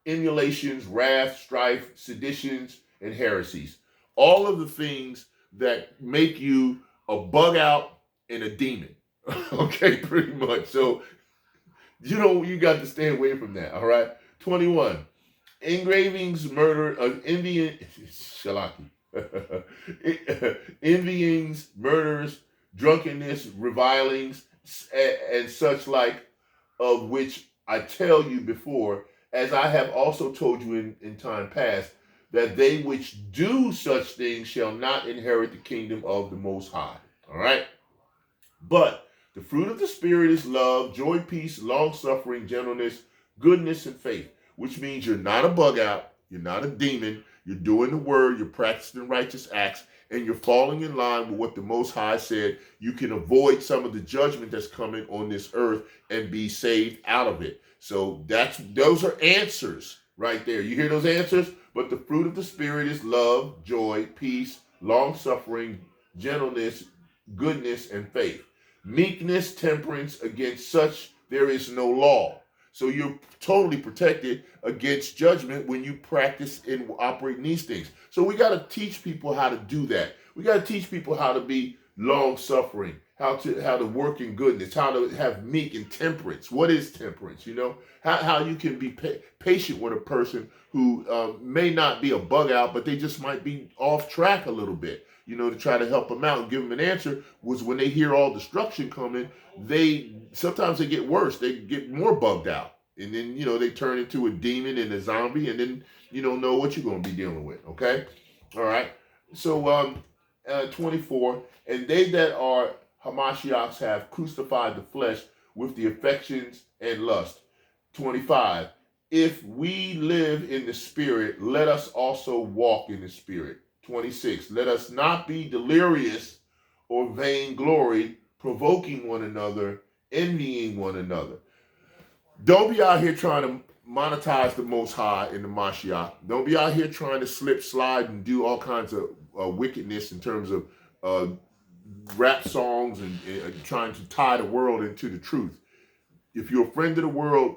emulations, wrath, strife, seditions, and heresies. All of the things that make you a bug out and a demon. Okay, pretty much. So, you got to stay away from that, all right? 21. Engravings, murder, envying, shalaki. Envyings, murders, drunkenness, revilings, and such like, of which I tell you before, as I have also told you in time past, that they which do such things shall not inherit the kingdom of the Most High. All right? But the fruit of the Spirit is love, joy, peace, long-suffering, gentleness, goodness, and faith, which means you're not a bug out, you're not a demon, you're doing the word, you're practicing righteous acts, and you're falling in line with what the Most High said. You can avoid some of the judgment that's coming on this earth and be saved out of it. So those are answers right there. You hear those answers? But the fruit of the Spirit is love, joy, peace, long-suffering, gentleness, goodness, and faith. Meekness, temperance, against such there is no law. So you're totally protected against judgment when you practice and operate in these things. So we got to teach people how to do that. We got to teach people how to be long-suffering, how to work in goodness, how to have meek and temperance. What is temperance? How you can be patient with a person who may not be a bug out, but they just might be off track a little bit. To try to help them out and give them an answer. Was when they hear all destruction coming, sometimes they get worse. They get more bugged out. And then, they turn into a demon and a zombie, and then you don't know what you're going to be dealing with, okay? All right. So, 24, and they that are Hamashiachs have crucified the flesh with the affections and lust. 25, if we live in the Spirit, let us also walk in the Spirit. 26, let us not be delirious or vainglory, provoking one another, envying one another. Don't be out here trying to monetize the Most High in the Mashiach. Don't be out here trying to slip, slide, and do all kinds of wickedness in terms of rap songs and trying to tie the world into the truth. If you're a friend of the world,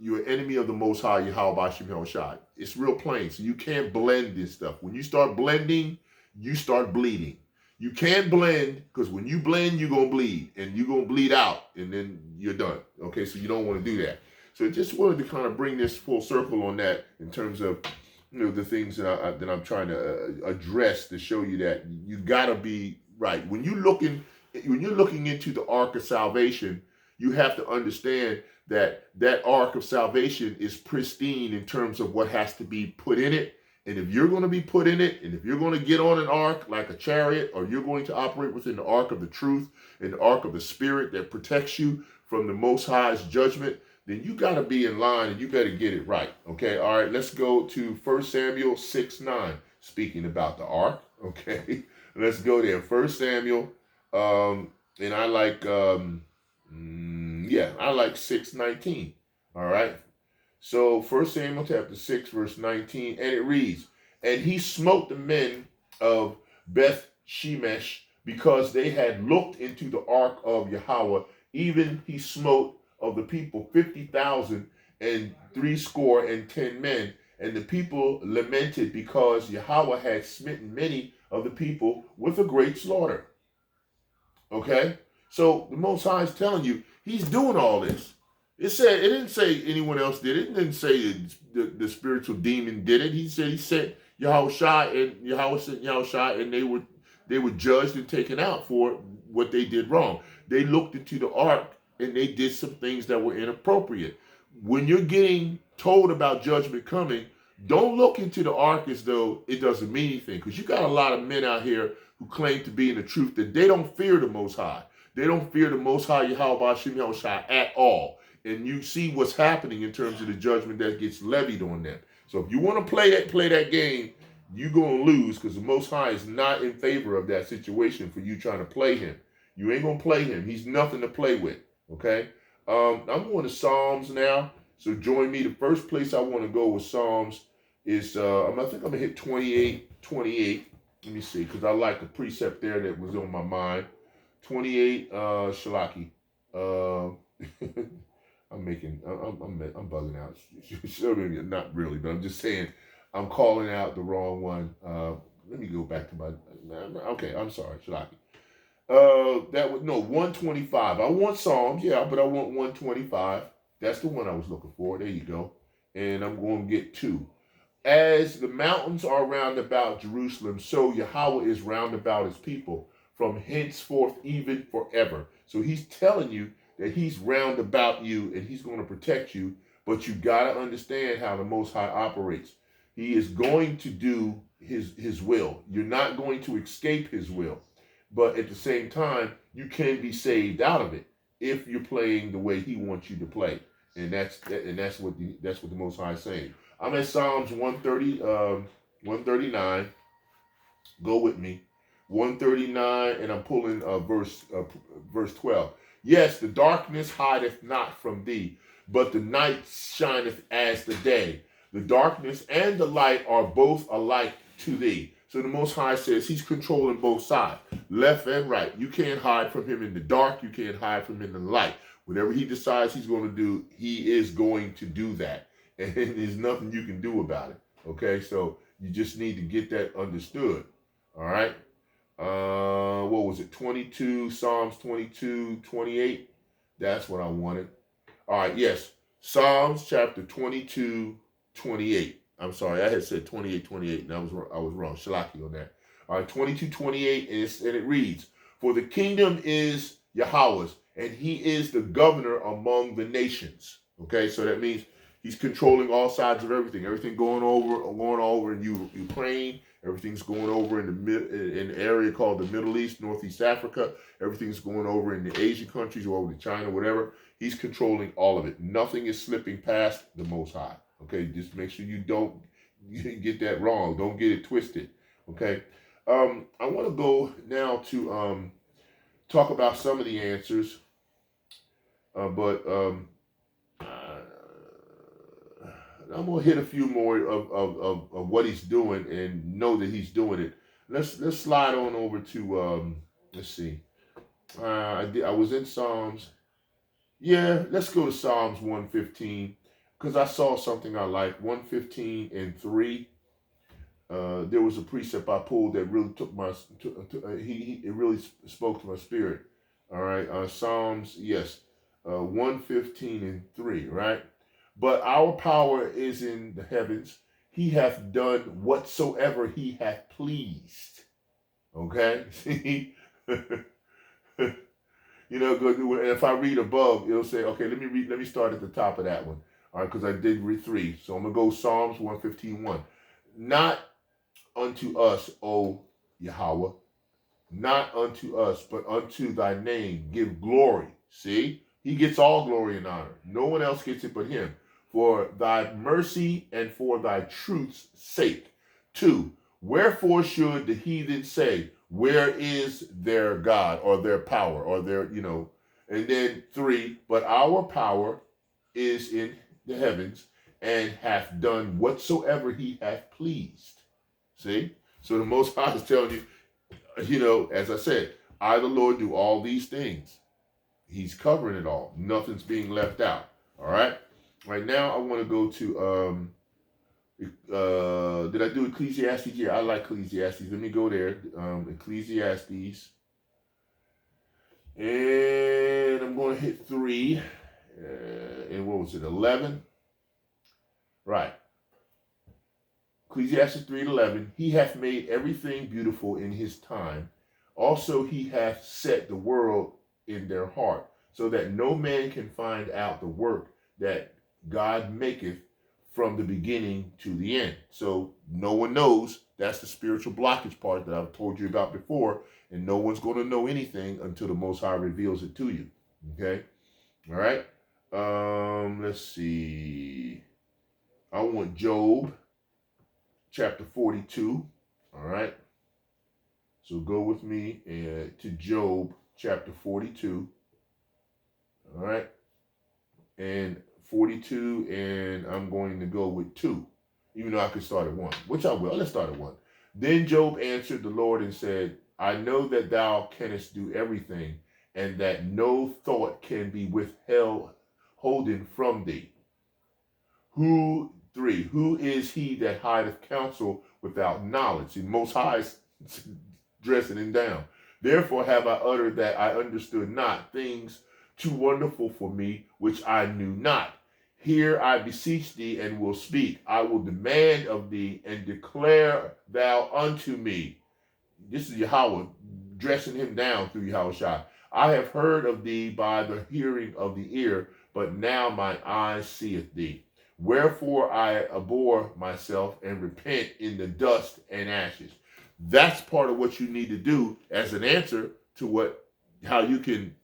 you're an enemy of the Most High, Yahawah Bahashem Yahawashi. It's real plain. So you can't blend this stuff. When you start blending, you start bleeding. You can't blend, because when you blend, you're going to bleed. And you're going to bleed out, and then you're done. Okay, so you don't want to do that. So I just wanted to kind of bring this full circle on that in terms of the things that I'm trying to address to show you that you got to be right. When you're looking into the ark of salvation, you have to understand that ark of salvation is pristine in terms of what has to be put in it. And if you're going to be put in it, and if you're going to get on an ark like a chariot, or you're going to operate within the ark of the truth and the ark of the Spirit that protects you from the Most High's judgment, then you got to be in line and you better get it right. Okay, all right, let's go to 1 Samuel 6:9, speaking about the ark. Okay, let's go there. 1 Samuel, and I like Yeah, I like 6:19. All right. So 1 Samuel chapter 6, verse 19, and it reads, and he smote the men of Beth Shemesh because they had looked into the ark of Yahweh. Even he smote of the people 50,000 and 70 men. And the people lamented because Yahweh had smitten many of the people with a great slaughter. Okay? So the Most High is telling you he's doing all this. It didn't say anyone else did it. It didn't say the spiritual demon did it. He said he sent Yahawashi, and Yahweh sent Yahawashi, and they were judged and taken out for what they did wrong. They looked into the ark and they did some things that were inappropriate. When you're getting told about judgment coming, don't look into the ark as though it doesn't mean anything, because you got a lot of men out here who claim to be in the truth that they don't fear the Most High. They don't fear the Most High Yahawah Bahashem Yahawashi at all. And you see what's happening in terms of the judgment that gets levied on them. So if you want to play that game, you're going to lose, because the Most High is not in favor of that situation for you trying to play him. You ain't going to play him. He's nothing to play with, okay? I'm going to Psalms now. So join me. The first place I want to go with Psalms is, I think I'm going to hit 28. Let me see, because I like the precept there that was on my mind. 28, Shalaki. I'm bugging out. Not really, but I'm just saying I'm calling out the wrong one. Let me go back to my, okay, I'm sorry, Shalaki. 125. I want Psalms, yeah, but I want 125. That's the one I was looking for. There you go. And I'm going to get 2. As the mountains are round about Jerusalem, so Yahweh is round about his people, from henceforth even forever. So he's telling you that he's round about you and he's going to protect you, but you got to understand how the Most High operates. He is going to do his will. You're not going to escape his will, but at the same time, you can be saved out of it if you're playing the way he wants you to play. And that's what the Most High is saying. I'm at Psalms 139. Go with me. 139, and I'm pulling verse 12. Yes, the darkness hideth not from thee, but the night shineth as the day. The darkness and the light are both alike to thee. So the Most High says he's controlling both sides, left and right. You can't hide from him in the dark. You can't hide from him in the light. Whatever he decides he's going to do, he is going to do that. And there's nothing you can do about it. Okay, so you just need to get that understood. All right. What was it? 22, Psalms 22, 28. That's what I wanted. All right, yes. Psalms chapter 22, 28. I'm sorry, I had said 28, 28, and I was wrong. Shalaki on that. All right, 22, 28, and it reads, for the kingdom is Yahweh's, and he is the governor among the nations. Okay, so that means he's controlling all sides of everything. Everything going over in Ukraine. Everything's going over in the area called the Middle East, Northeast Africa. Everything's going over in the Asian countries, or over to China, whatever. He's controlling all of it. Nothing is slipping past the Most High. Okay, just make sure you don't get that wrong. Don't get it twisted. Okay, I want to go now to talk about some of the answers, but I'm gonna hit a few more of what he's doing and know that he's doing it. Let's slide on over to let's see. I was in Psalms. Yeah, let's go to Psalms 115 because I saw something I like. 115 and 3. There was a precept I pulled that really took it really spoke to my spirit. All right, Psalms, yes, 115 and 3, right? But our power is in the heavens. He hath done whatsoever he hath pleased. Okay? See? If I read above, it'll say, okay, let me start at the top of that one. All right, because I did read 3. So I'm going to go Psalms 115:1. Not unto us, O Yahweh, not unto us, but unto thy name give glory. See? He gets all glory and honor. No one else gets it but him. For thy mercy and for thy truth's sake. 2, wherefore should the heathen say, where is their God or their power or their, And then 3, but our power is in the heavens, and hath done whatsoever he hath pleased. See? So the Most High is telling you, as I said, I, the Lord, do all these things. He's covering it all. Nothing's being left out. All right? Right now, I want to go to, did I do Ecclesiastes? Yeah, I like Ecclesiastes. Let me go there. Ecclesiastes. And I'm going to hit 3. And what was it? 11? Right. Ecclesiastes 3:11. He hath made everything beautiful in his time. Also he hath set the world in their heart, so that no man can find out the work that God maketh from the beginning to the end. So no one knows. That's the spiritual blockage part that I've told you about before. And no one's going to know anything until the Most High reveals it to you. Okay? All right? Let's see. I want Job chapter 42. All right? So go with me to Job chapter 42. All right? And 42, and I'm going to go with 2, even though I could start at 1, which I will. Let's start at 1. Then Job answered the Lord and said, I know that thou canst do everything, and that no thought can be withheld, holden from thee. 3, who is he that hideth counsel without knowledge? The Most High is dressing him down. Therefore have I uttered that I understood not, things too wonderful for me, which I knew not. Here I beseech thee, and will speak. I will demand of thee, and declare thou unto me. This is Yahweh dressing him down through Yahawashi. I have heard of thee by the hearing of the ear, but now my eye seeth thee. Wherefore I abhor myself and repent in the dust and ashes. That's part of what you need to do as an answer to how you can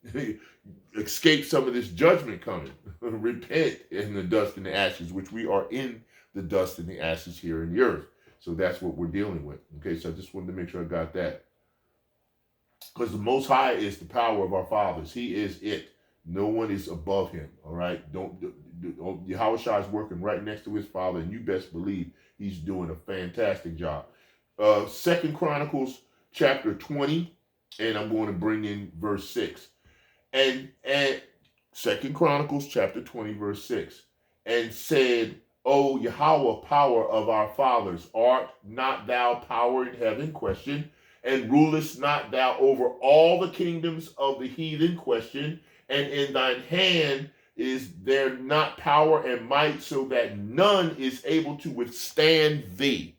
escape some of this judgment coming. Repent in the dust and the ashes, which we are in the dust and the ashes here in the earth. So that's what we're dealing with. Okay, so I just wanted to make sure I got that. Because the Most High is the power of our fathers. He is it. No one is above him. All right? Yahawashi is working right next to his Father, and you best believe he's doing a fantastic job. 2 Chronicles chapter 20, and I'm going to bring in verse 6. And 2 Chronicles chapter 20, verse 6. And said, O Yahweh, power of our fathers, art not thou power in heaven? Question. And rulest not thou over all the kingdoms of the heathen? Question. And in thine hand is there not power and might, so that none is able to withstand thee?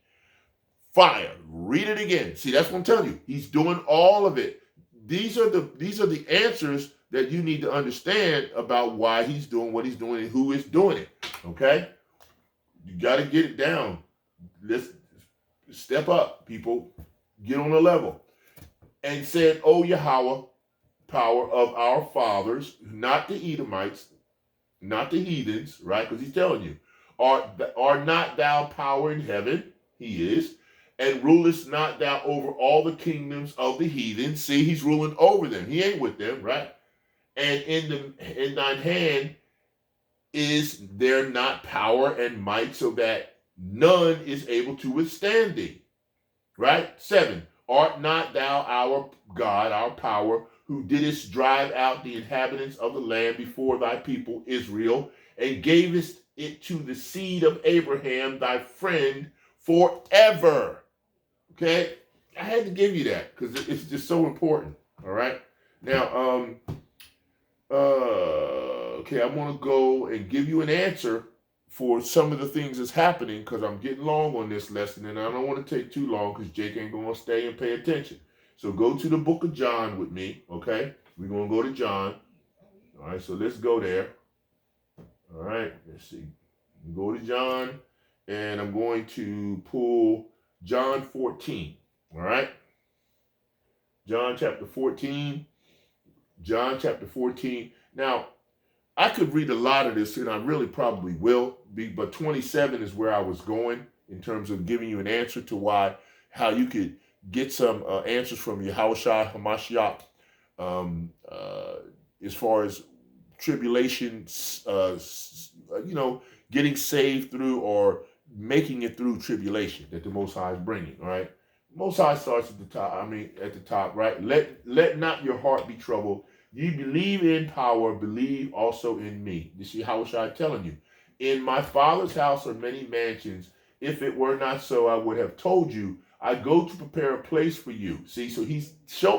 Fire. Read it again. See, that's what I'm telling you. He's doing all of it. These are the answers that you need to understand about why he's doing what he's doing and who is doing it. Okay? You got to get it down. Let's step up, people. Get on the level. And said, O Yahweh, power of our fathers, not the Edomites, not the heathens, right? Because he's telling you, are not thou power in heaven? He is. And rulest not thou over all the kingdoms of the heathen? See, he's ruling over them. He ain't with them, right? And in thine hand is there not power and might, so that none is able to withstand thee? Right? 7. Art not thou our God, our power, who didst drive out the inhabitants of the land before thy people Israel, and gavest it to the seed of Abraham, thy friend, forever? Okay? I had to give you that because it's just so important. All right? Now, okay, I want to go and give you an answer for some of the things that's happening, because I'm getting long on this lesson, and I don't want to take too long because Jake ain't going to stay and pay attention. So go to the book of John with me, okay? We're going to go to John. All right, so let's go there. All right, let's see. Go to John, and I'm going to pull John 14, all right? John chapter 14. John chapter 14. Now, I could read a lot of this, and I really probably will be, but 27 is where I was going in terms of giving you an answer to how you could get some answers from Yahawashi Hamashiach as far as tribulation, getting saved through or making it through tribulation that the Most High is bringing. All right, Most High starts at the top. At the top, right? Let not your heart be troubled. You believe in power, believe also in me. You see, how was I telling you? In my Father's house are many mansions. If it were not so, I would have told you. I go to prepare a place for you. See, so he's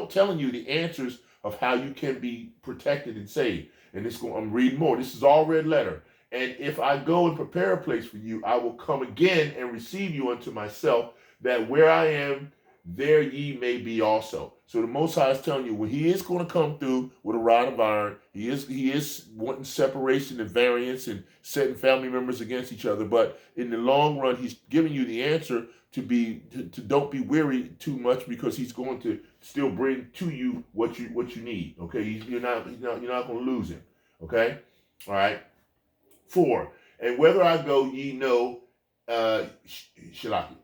telling you the answers of how you can be protected and saved. And I'm reading more. This is all red letter. And if I go and prepare a place for you, I will come again and receive you unto myself, that where I am, there ye may be also. So the Most High is telling you, well, he is going to come through with a rod of iron. He is wanting separation and variance and setting family members against each other. But in the long run, he's giving you the answer to don't be weary too much, because he's going to still bring to you what you need. Okay, you're not going to lose him. Okay, all right. 4, and whether I go, ye know, Shalaki.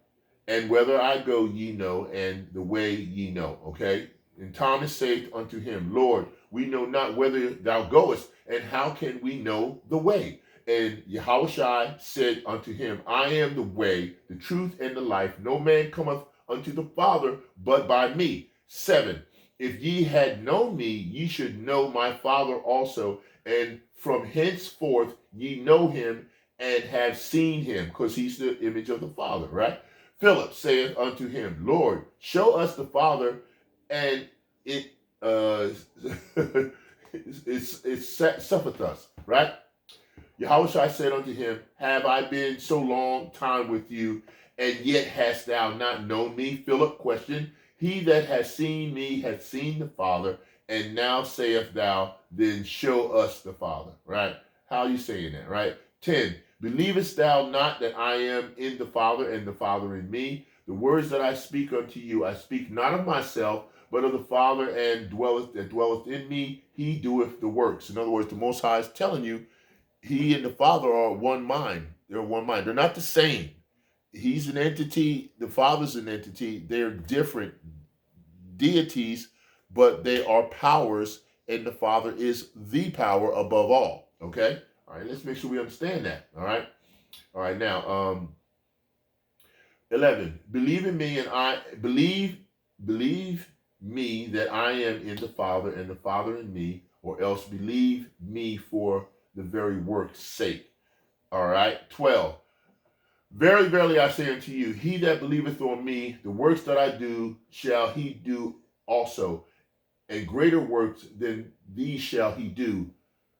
And whether I go, ye know, and the way ye know. Okay? And Thomas said unto him, Lord, we know not whither thou goest, and how can we know the way? And Yahawashi said unto him, I am the way, the truth, and the life. No man cometh unto the Father but by me. 7, if ye had known me, ye should know my Father also, and from henceforth ye know him and have seen him, because he's the image of the Father, right? Philip saith unto him, Lord, show us the Father, and it suffereth us, right? Yahushua said unto him, have I been so long time with you, and yet hast thou not known me? Philip questioned. He that has seen me hath seen the Father, and now sayest thou, then show us the Father, right? How are you saying that, right? 10, believest thou not that I am in the Father, and the Father in me? The words that I speak unto you, I speak not of myself, but of the Father that dwelleth in me, he doeth the works. In other words, the Most High is telling you, he and the Father are one mind. They're one mind. They're not the same. He's an entity, the Father's an entity. They're different deities, but they are powers, and the Father is the power above all. Okay? All right, let's make sure we understand that. All right? All right, now, 11. Believe in me, and I believe me that I am in the Father, and the Father in me, or else believe me for the very work's sake. All right, 12. Very verily I say unto you, he that believeth on me, the works that I do, shall he do also, and greater works than these shall he do,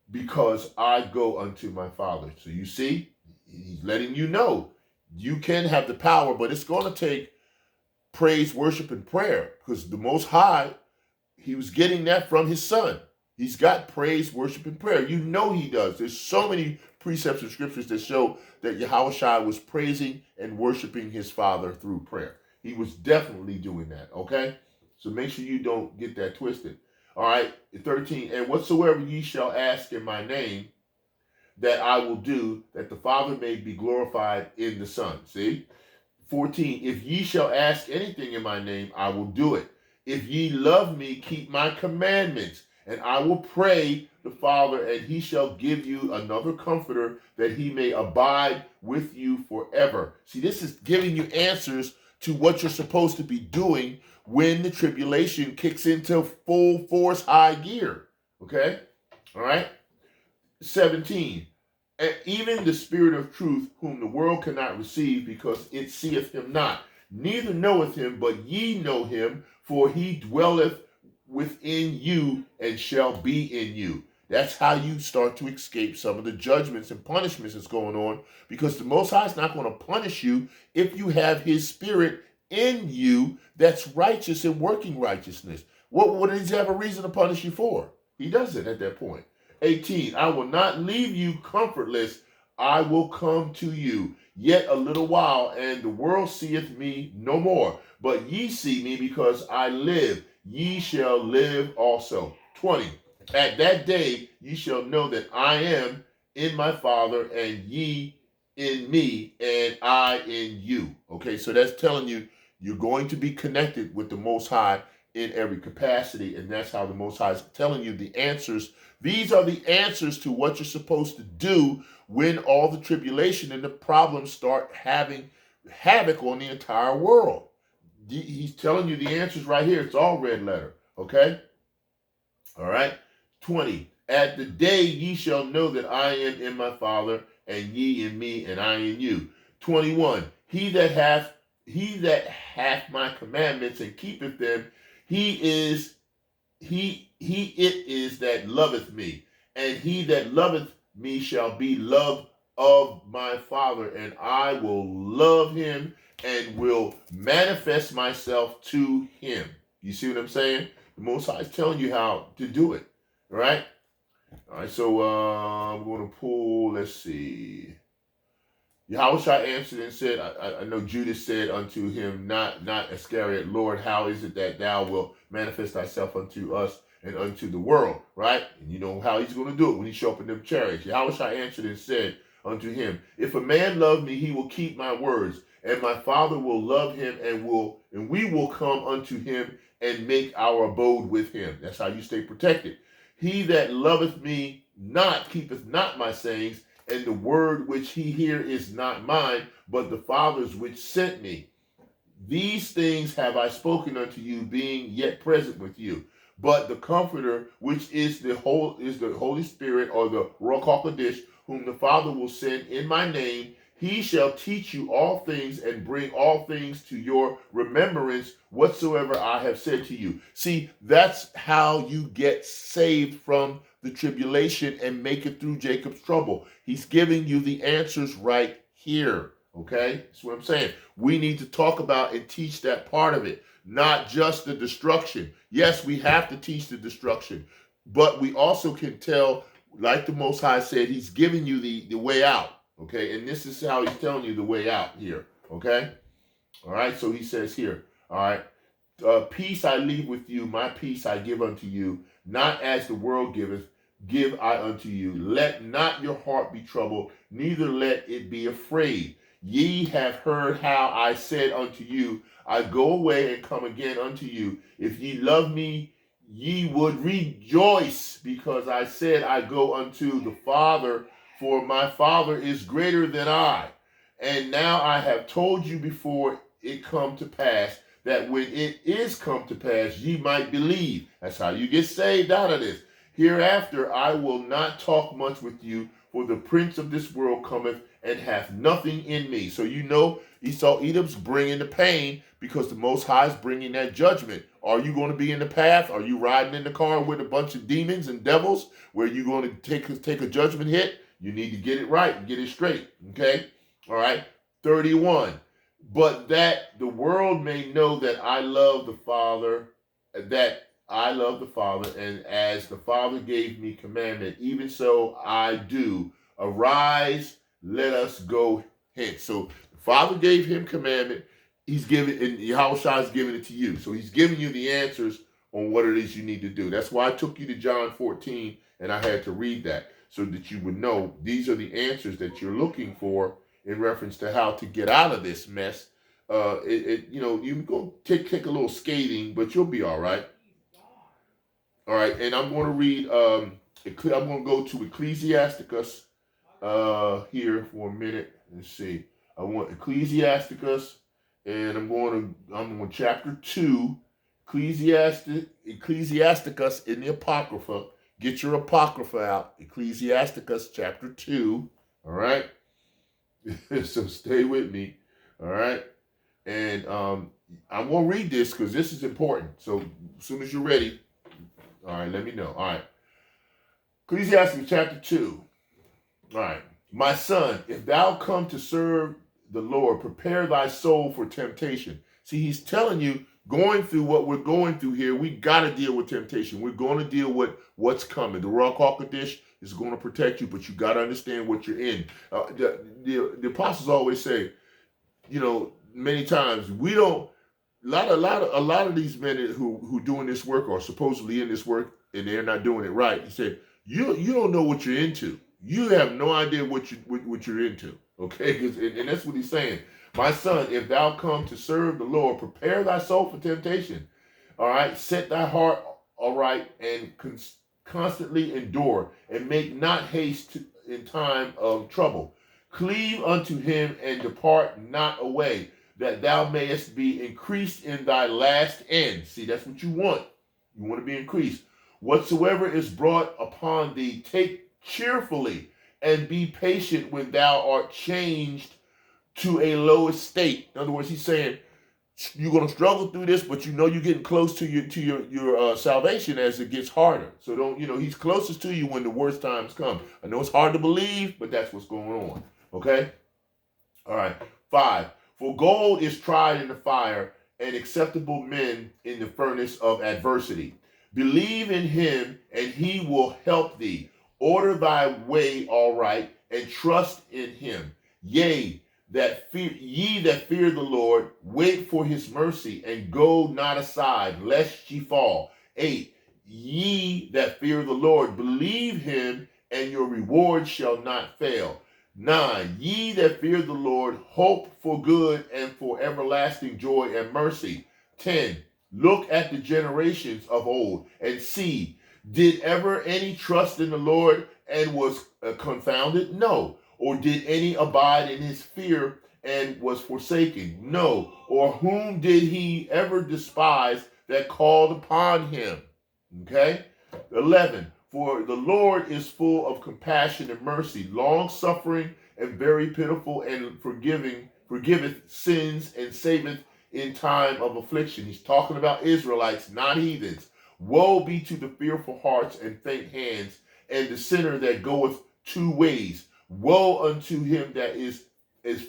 because I go unto my Father. So you see, he's letting you know you can have the power, but it's going to take praise, worship, and prayer, because the Most High, he was getting that from his Son. He's got praise, worship, and prayer. You know he does. There's so many precepts and scriptures that show that Yahawashi was praising and worshiping his Father through prayer. He was definitely doing that, okay? So make sure you don't get that twisted. All right, 13, and whatsoever ye shall ask in my name, that I will do, that the Father may be glorified in the Son. See? 14, if ye shall ask anything in my name, I will do it. If ye love me, keep my commandments, and I will pray the Father, and he shall give you another comforter, that he may abide with you forever. See, this is giving you answers to what you're supposed to be doing when the tribulation kicks into full force high gear. Okay? All right? 17, and even the Spirit of truth, whom the world cannot receive, because it seeth him not, neither knoweth him, but ye know him, for he dwelleth within you and shall be in you. That's how you start to escape some of the judgments and punishments that's going on, because the Most High is not going to punish you if you have his Spirit in you that's righteous and working righteousness. What does he have a reason to punish you for? He doesn't at that point. 18, I will not leave you comfortless. I will come to you. Yet a little while, and the world seeth me no more. But ye see me, because I live. Ye shall live also. 20, at that day ye shall know that I am in my Father, and ye in me, and I in you. Okay, so that's telling you, you're going to be connected with the Most High in every capacity. And that's how the Most High is telling you the answers. These are the answers to what you're supposed to do when all the tribulation and the problems start having havoc on the entire world. He's telling you the answers right here. It's all red letter. Okay? All right? 20. At the day ye shall know that I am in my Father, and ye in me, and I in you. 21. He that hath my commandments and keepeth them, he it is that loveth me. And he that loveth me shall be loved of my Father, and I will love him and will manifest myself to him. You see what I'm saying? The Most High is telling you how to do it. All right? All right, so I'm going to pull, let's see. Yahushua answered and said, I know Judas said unto him, not Iscariot, Lord, how is it that thou wilt manifest thyself unto us and unto the world, right? And you know how he's going to do it when he show up in them chariots. Yahushua answered and said unto him, if a man love me, he will keep my words, and my Father will love him, and we will come unto him and make our abode with him. That's how you stay protected. He that loveth me not keepeth not my sayings, and the word which he hear is not mine, but the Father's which sent me. These things have I spoken unto you, being yet present with you. But the Comforter, which is the Holy Spirit, or the Ruach HaKodesh, whom the Father will send in my name, he shall teach you all things and bring all things to your remembrance whatsoever I have said to you. See, that's how you get saved from the tribulation and make it through Jacob's trouble. He's giving you the answers right here. Okay? That's what I'm saying. We need to talk about and teach that part of it, not just the destruction. Yes, we have to teach the destruction, but we also can tell, like the Most High said, he's giving you the way out. Okay, and this is how he's telling you the way out here. Okay, all right, so he says here, all right, peace I leave with you, my peace I give unto you, not as the world giveth, give I unto you. Let not your heart be troubled, neither let it be afraid. Ye have heard how I said unto you, I go away and come again unto you. If ye love me, ye would rejoice, because I said I go unto the Father, for my Father is greater than I. And now I have told you before it come to pass, that when it is come to pass, ye might believe. That's how you get saved out of this. Hereafter I will not talk much with you, for the prince of this world cometh and hath nothing in me. So you know Esau Edom's bringing the pain, because the Most High is bringing that judgment. Are you going to be in the path? Are you riding in the car with a bunch of demons and devils where you're going to take a judgment hit? You need to get it right and get it straight. Okay? All right? 31. But that the world may know that I love the Father, and as the Father gave me commandment, even so I do. Arise, let us go hence. So the Father gave him commandment. He's giving, and Yahushua is giving it to you. So he's giving you the answers on what it is you need to do. That's why I took you to John 14, and I had to read that, so that you would know these are the answers that you're looking for in reference to how to get out of this mess. You're going to take a little skating, but you'll be all right. All right, and I'm going to read, I'm going to go to Ecclesiastes here for a minute. Let's see. I want Ecclesiastes, and I'm going chapter 2, Ecclesiastes in the Apocrypha. Get your Apocrypha out. Ecclesiastes chapter 2. All right. So stay with me. All right. And I'm going to read this because this is important. So as soon as you're ready, all right, let me know. All right. Ecclesiastes chapter 2. All right. My son, if thou come to serve the Lord, prepare thy soul for temptation. See, he's telling you, going through what we're going through here, we got to deal with temptation. We're going to deal with what's coming. The Ruach HaKodesh is going to protect you, but you got to understand what you're in. The apostles always say, many times we don't. A lot of these men who doing this work are supposedly in this work and they're not doing it right. He said, you don't know what you're into. You have no idea what you're into. Okay, and that's what he's saying. My son, if thou come to serve the Lord, prepare thy soul for temptation. All right. Set thy heart aright and constantly endure, and make not haste in time of trouble. Cleave unto him and depart not away, that thou mayest be increased in thy last end. See, that's what you want. You want to be increased. Whatsoever is brought upon thee, take cheerfully, and be patient when thou art changed to a low estate. In other words, he's saying you're going to struggle through this, but you know you're getting close to your salvation as it gets harder. So don't, he's closest to you when the worst times come. I know it's hard to believe, but that's what's going on. Okay? All right. 5. For gold is tried in the fire, and acceptable men in the furnace of adversity. Believe in him, and he will help thee. Order thy way aright, and trust in him. Yea, ye that fear the Lord, wait for his mercy, and go not aside, lest ye fall. 8. Ye that fear the Lord, believe him, and your reward shall not fail. 9. Ye that fear the Lord, hope for good and for everlasting joy and mercy. 10. Look at the generations of old, and see, did ever any trust in the Lord and was confounded? No. Or did any abide in his fear and was forsaken? No. Or whom did he ever despise that called upon him? Okay? 11. For the Lord is full of compassion and mercy, long-suffering and very pitiful, and forgiveth sins and saveth in time of affliction. He's talking about Israelites, not heathens. Woe be to the fearful hearts and faint hands, and the sinner that goeth 2 ways. Woe unto him that is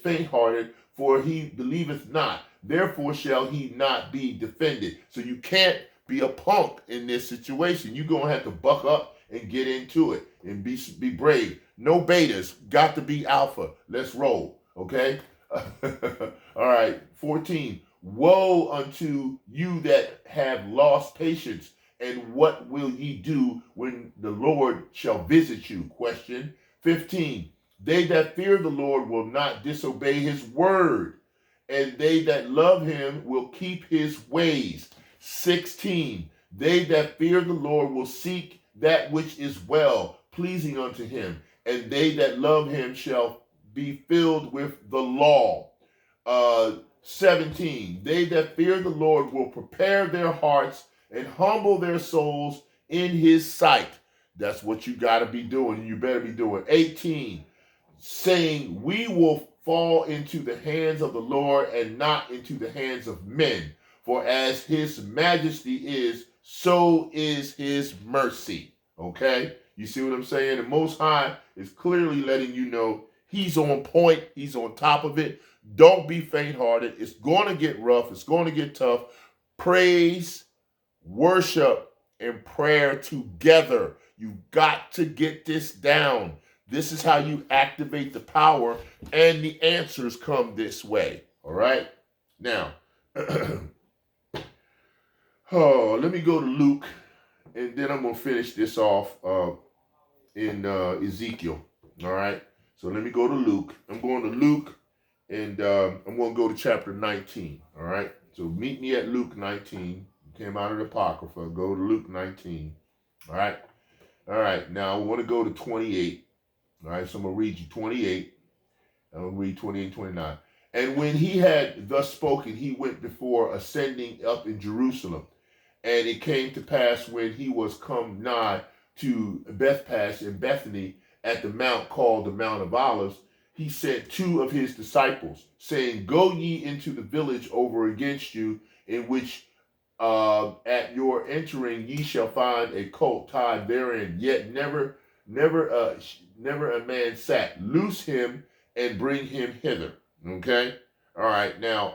faint-hearted, for he believeth not. Therefore shall he not be defended. So you can't be a punk in this situation. You're going to have to buck up and get into it and be brave. No betas. Got to be alpha. Let's roll. Okay? All right. 14. Woe unto you that have lost patience, and what will ye do when the Lord shall visit you? Question. 15. They that fear the Lord will not disobey his word, and they that love him will keep his ways. 16. They that fear the Lord will seek that which is well, pleasing unto him, and they that love him shall be filled with the law. 17. They that fear the Lord will prepare their hearts and humble their souls in his sight. That's what you got to be doing. You better be doing. 18. Saying, we will fall into the hands of the Lord and not into the hands of men. For as his majesty is, so is his mercy. Okay? You see what I'm saying? The Most High is clearly letting you know he's on point. He's on top of it. Don't be faint-hearted. It's going to get rough. It's going to get tough. Praise, worship, and prayer together. You've got to get this down. This is how you activate the power, and the answers come this way. All right? Now, let me go to Luke, and then I'm going to finish this off in Ezekiel. All right? So let me go to Luke. I'm going to Luke, and I'm going to go to chapter 19. All right? So meet me at Luke 19. Came out of the Apocrypha. Go to Luke 19. All right? All right. Now I want to go to 28. All right, so I'm going to read you 28. I'm going to read 28 and 29. And when he had thus spoken, he went before, ascending up in Jerusalem. And it came to pass when he was come nigh to Bethphage in Bethany at the mount called the Mount of Olives, he sent 2 of his disciples, saying, Go ye into the village over against you, in which at your entering ye shall find a colt tied therein, yet never a man sat. Loose him and bring him hither. Okay? All right. Now,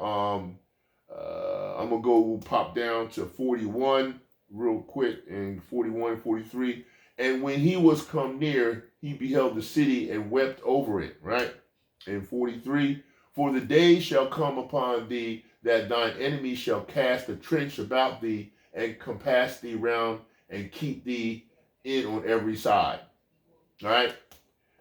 I'm going to go pop down to 41 real quick, and 41 and 43. And when he was come near, he beheld the city and wept over it. Right? And 43. For the day shall come upon thee that thine enemies shall cast a trench about thee and compass thee round and keep thee in on every side. All right?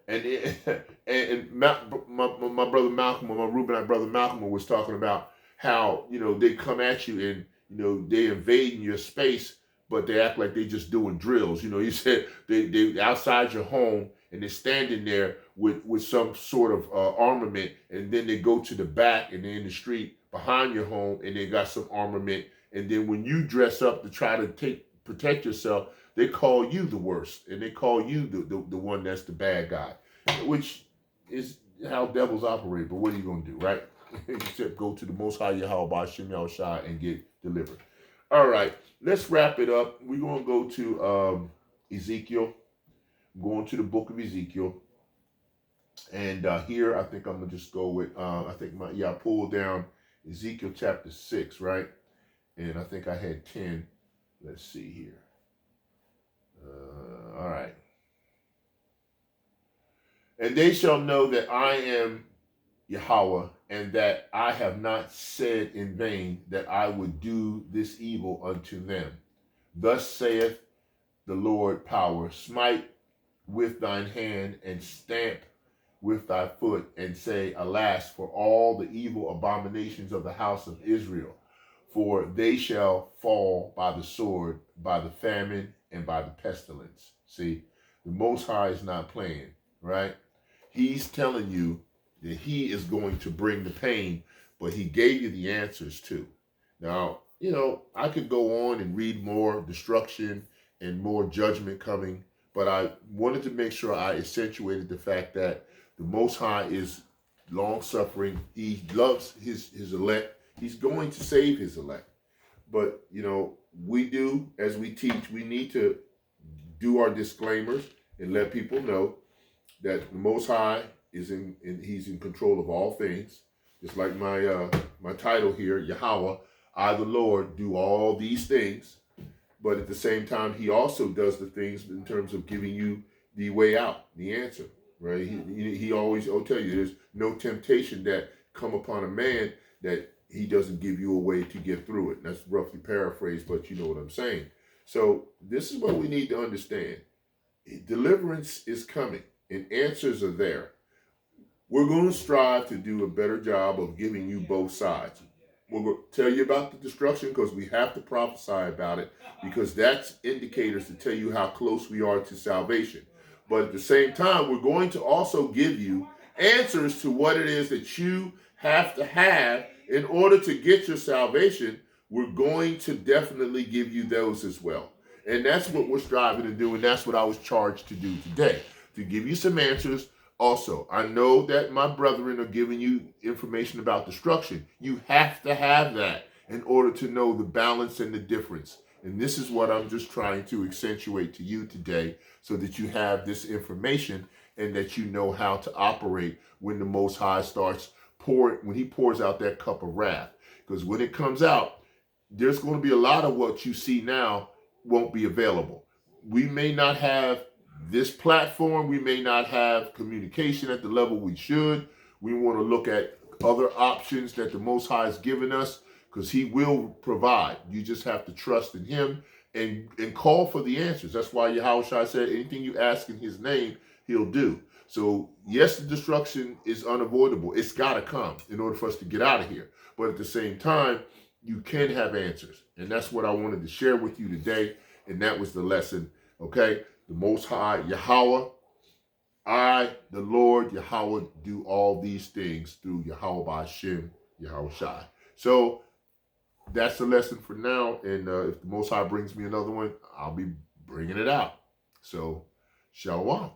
And my brother Malcolm, or my Reubenite brother Malcolm was talking about how, they come at you they invading your space, but they act like they just doing drills. You said they outside your home and they're standing there with some sort of armament, and then they go to the back and they're in the street behind your home and they got some armament, and then when you dress up to try to protect yourself, they call you the worst, and they call you the one that's the bad guy, which is how devils operate. But what are you going to do, right? Except go to the Most High Yahawah Bahashem Yahawashi and get delivered. All right, let's wrap it up. We're going to go to Ezekiel. I'm going to the book of Ezekiel. And here, I think I'm going to just go with, I pulled down Ezekiel chapter 6, right? And I think I had 10. Let's see here. All right. And they shall know that I am Yahweh, and that I have not said in vain that I would do this evil unto them. Thus saith the Lord power, smite with thine hand and stamp with thy foot, and say, alas, for all the evil abominations of the house of Israel, for they shall fall by the sword, by the famine, and by the pestilence. See, the Most High is not playing, right? He's telling you that he is going to bring the pain, but he gave you the answers too. Now, I could go on and read more destruction and more judgment coming, but I wanted to make sure I accentuated the fact that the Most High is long-suffering. He loves his elect. He's going to save his elect. But, we do, as we teach, we need to do our disclaimers and let people know that the Most High is he's in control of all things. Just like my title here, Yahawah, I the Lord do all these things. But at the same time, he also does the things in terms of giving you the way out, the answer, right? He always will tell you there's no temptation that come upon a man that he doesn't give you a way to get through it. That's roughly paraphrased, but you know what I'm saying. So this is what we need to understand. Deliverance is coming and answers are there. We're going to strive to do a better job of giving you both sides. We're going to tell you about the destruction because we have to prophesy about it, because that's indicators to tell you how close we are to salvation. But at the same time, we're going to also give you answers to what it is that you have to have in order to get your salvation. We're going to definitely give you those as well. And that's what we're striving to do, and that's what I was charged to do today, to give you some answers. Also, I know that my brethren are giving you information about destruction. You have to have that in order to know the balance and the difference. And this is what I'm just trying to accentuate to you today, so that you have this information and that you know how to operate when the Most High starts when he pours out that cup of wrath. Because when it comes out, there's going to be a lot of what you see now won't be available. We may not have this platform. We may not have communication at the level we should. We want to look at other options that the Most High has given us, because he will provide. You just have to trust in him and call for the answers. That's why Yahawashi said anything you ask in his name, he'll do. So yes, the destruction is unavoidable. It's got to come in order for us to get out of here. But at the same time, you can have answers. And that's what I wanted to share with you today. And that was the lesson, okay? The Most High, Yahawah, I, the Lord, Yahawah, do all these things through Yahawah Bahashem Yahawashi. So that's the lesson for now. And if the Most High brings me another one, I'll be bringing it out. So, Shalom.